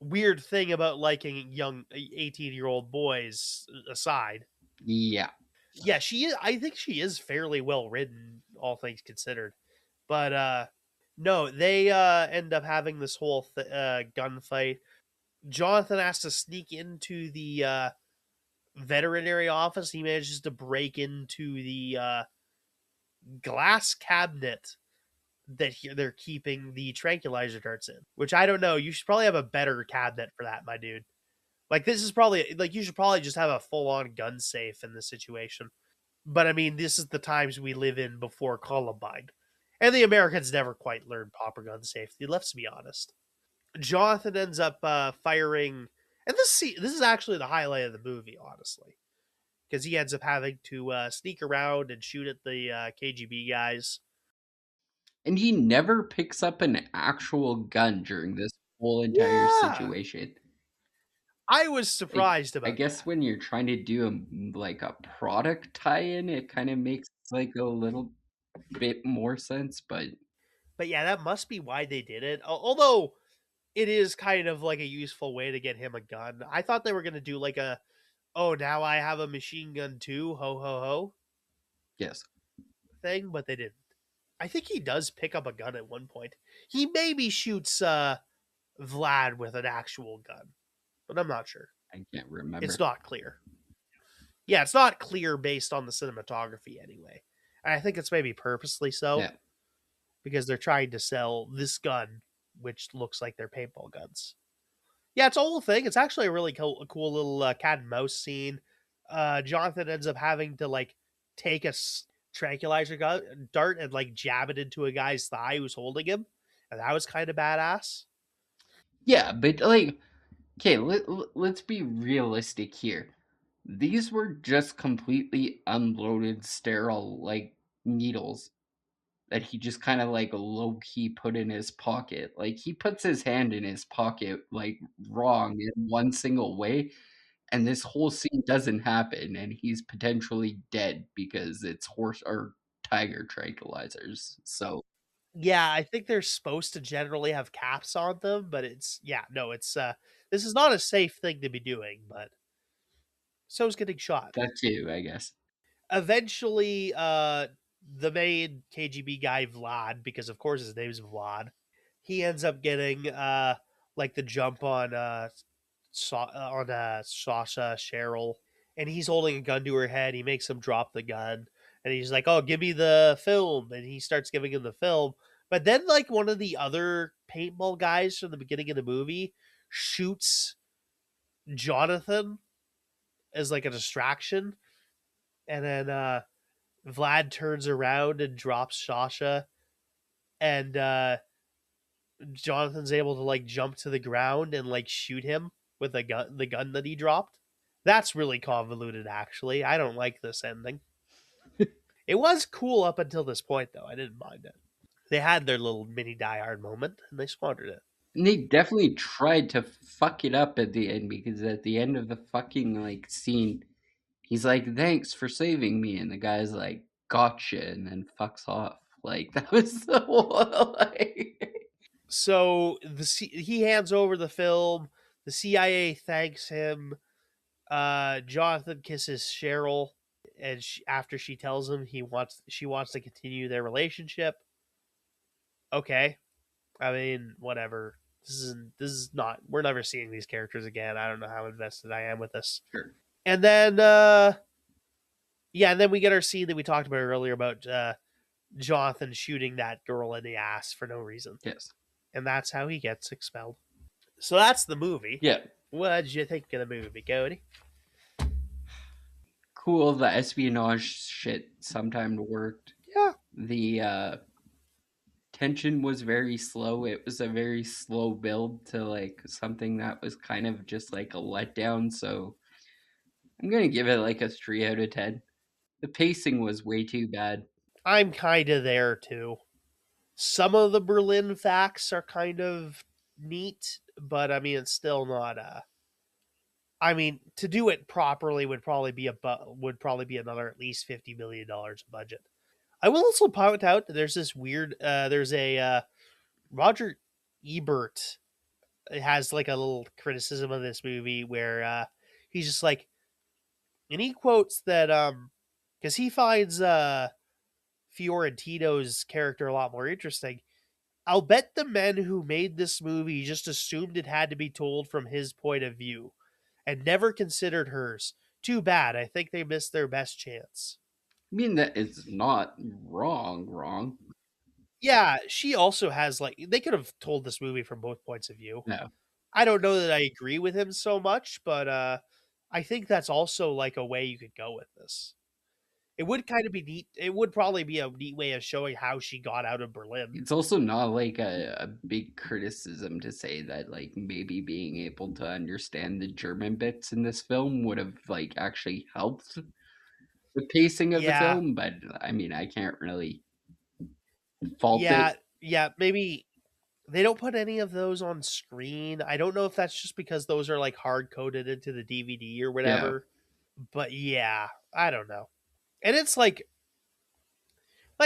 Weird thing about liking young 18-year-old boys aside, yeah. yeah, she is. I think she is fairly well written, all things considered. But no, they end up having this whole gunfight. Jonathan has to sneak into the veterinary office. He manages to break into the glass cabinet that they're keeping the tranquilizer darts in. Which I don't know. You should probably have a better cabinet for that, my dude. Like this is probably like you should probably just have a full on gun safe in this situation. But I mean, this is the times we live in before Columbine. And the Americans never quite learned proper gun safety, let's be honest. Jonathan ends up firing, and this is actually the highlight of the movie, honestly, because he ends up having to sneak around and shoot at the KGB guys. And he never picks up an actual gun during this whole entire Yeah, situation. I was I surprised I about guess that. when you're trying to do like a product tie-in, it kind of makes like a little bit more sense, but But yeah, that must be why they did it. Although it is kind of like a useful way to get him a gun. I thought they were going to do like a, oh, now I have a machine gun too, ho ho ho yes, thing, but they didn't. I think he does pick up a gun at one point. He maybe shoots Vlad with an actual gun, but I'm not sure. I can't It's remember. not clear. Yeah, it's not clear based on the cinematography anyway. And I think it's maybe purposely so Yeah. because they're trying to sell this gun, which looks like they're paintball guns. Yeah, it's a whole thing. It's actually a really cool little cat and mouse scene. Jonathan ends up having to like take tranquilizer dart and like jab it into a guy's thigh who's holding him, and that was kind of badass. Yeah, but like, okay, let's be realistic here. These were just completely unloaded, sterile, like, needles that he just kind of like low key put in his pocket. Like, he puts his hand in his pocket, like, wrong in one single way, and this whole scene doesn't happen, and he's potentially dead because it's horse or tiger tranquilizers. So, Yeah, I think they're supposed to generally have caps on them, but it's yeah, no, it's this is not a safe thing to be doing, but so's getting shot. that too, I guess. Eventually, the main KGB guy Vlad, because of course his name's Vlad, he ends up getting like the jump on Sasha Cheryl, and he's holding a gun to her head. He makes him drop the gun, and he's like, "Oh, give me the film," and he starts giving him the film. But then, like one of the other paintball guys from the beginning of the movie shoots Jonathan as like a distraction, and then Vlad turns around and drops Sasha, and Jonathan's able to like jump to the ground and like shoot him with the gun that he dropped. That's really convoluted, actually. I don't like this ending. It was cool up until this point, though. I didn't mind it. They had their little mini Die Hard moment, and they squandered it. And they definitely tried to fuck it up at the end because at the end of the fucking like scene, he's like, "Thanks for saving me," and the guy's like, "Gotcha," and then fucks off. Like that was so like, So he hands over the film. The CIA thanks him. Jonathan kisses Cheryl, and after she tells him she wants to continue their relationship. Okay, I mean, whatever. This is not. We're never seeing these characters again. I don't know how invested I am with this. sure, And then, yeah, and then we get our scene that we talked about earlier about Jonathan shooting that girl in the ass for no reason, yes, and that's how he gets expelled. So that's the movie. yeah, What'd you think of the movie, Cody? cool. The espionage shit sometimes worked. Yeah, The tension was very slow. It was a very slow build to like something that was kind of just like a letdown. So I'm gonna give it like a 3 out of 10. The pacing was way too bad. I'm kind of there too. Some of the Berlin facts are kind of neat, but I mean, it's still not. I mean, to do it properly would probably be another at least $50 million budget. I will also point out that there's this weird. There's a Roger Ebert has like a little criticism of this movie where he's just like, and he quotes that because he finds Fiorentino's character a lot more interesting. I'll bet the men who made this movie just assumed it had to be told from his point of view and never considered hers. Too bad. I think they missed their best chance. I mean, that is not wrong. Yeah, she also has like they could have told this movie from both points of view. No. I don't know that I agree with him so much, but I think that's also like a way you could go with this. It would kind of be neat. It would probably be a neat way of showing how she got out of Berlin. It's also not like a big criticism to say that like maybe being able to understand the German bits in this film would have like actually helped the pacing of the Yeah, film, but I mean, I can't really fault it. yeah. Maybe they don't put any of those on screen. I don't know if that's just because those are like hard coded into the DVD or Yeah. whatever. But yeah, I don't know. And it's like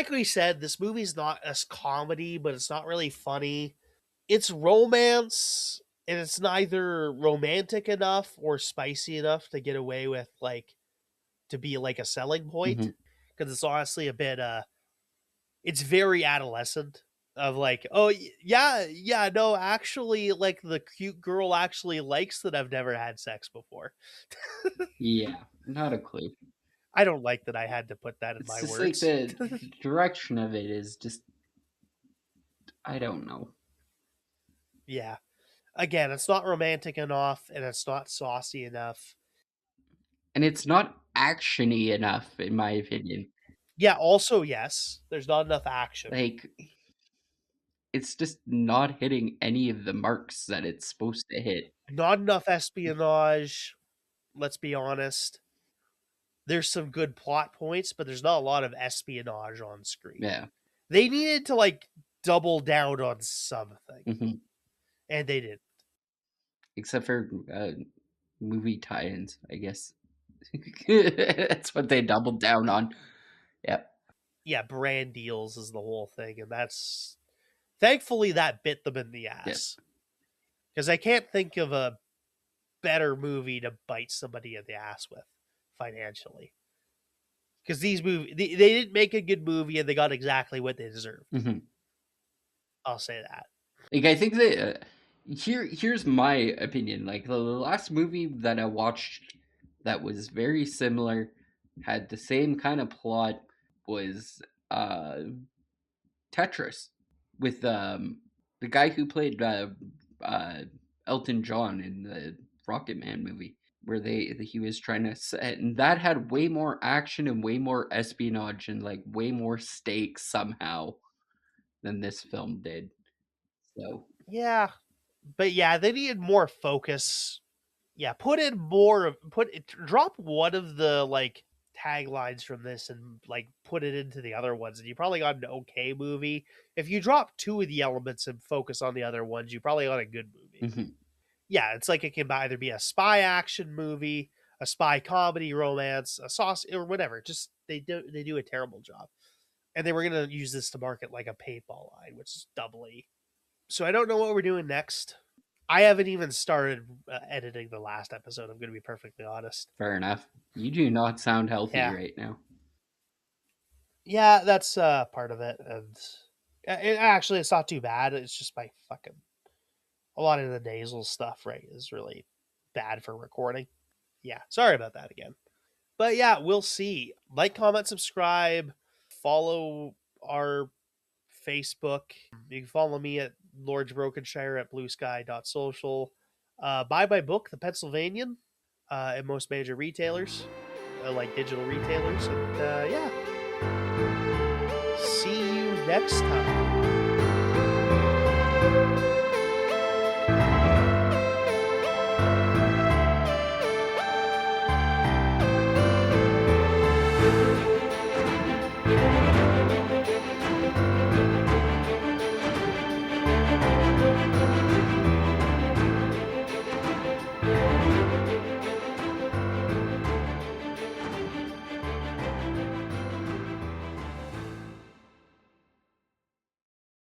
we said, this movie's not a comedy, but it's not really funny. It's romance, and it's neither romantic enough or spicy enough to get away with like to be like a selling point. Mhm. Because it's honestly a bit it's very adolescent of like, oh yeah, yeah, no, actually, like the cute girl actually likes that I've never had sex before. Yeah, not a clue. I don't like that I had to put that in It's my just like words. the direction of it is just I don't know. Yeah. Again, it's not romantic enough and it's not saucy enough. And it's not actiony enough in my opinion. Yeah, also, yes, there's not enough action. Like, it's just not hitting any of the marks that it's supposed to hit. Not enough espionage, let's be honest. There's some good plot points, but there's not a lot of espionage on screen. Yeah. They needed to like double down on something, Mhm. and they did. Except for, movie tie-ins, I guess. That's what they doubled down on. Yep. Yeah, brand deals is the whole thing, and that's thankfully that bit them in the Yep. ass because I can't think of a better movie to bite somebody in the ass with financially. Because these they didn't make a good movie and they got exactly what they deserved. Mhm. I'll say that. Like, I think that, here's my opinion, like, the last movie that I watched that was very similar, had the same kinda plot, was, Tetris with, the guy who played, uh, Elton John in the Rocket Man movie, where he was trying to set, and that had way more action and way more espionage and, like, way more stakes somehow than this film did, so Yeah, but yeah, they needed more focus. Yeah, put in more of put it, drop one of the like taglines from this and like put it into the other ones, and you probably got an okay movie. If you drop two of the elements and focus on the other ones, you probably got a good movie. mhm, Yeah, it's like it can either be a spy action movie, a spy comedy romance, a sauce or whatever. Just they do a terrible job. And they were gonna use this to market like a paintball line, which is doubly. So I don't know what we're doing next. I haven't even started editing the last episode. I'm going to be perfectly honest. fair enough. You do not sound healthy Yeah, right now. yeah, that's part of it, and actually, it's not too bad. It's just my fucking a lot of the nasal stuff, right, is really bad for recording. Yeah, sorry about that again. But yeah, we'll see. Like, comment, subscribe, follow our Facebook. You can follow me at Lord's Brokenshire at bluesky.social. Buy my book, The Pennsylvanian, at most major retailers, like digital retailers. And yeah, see you next time.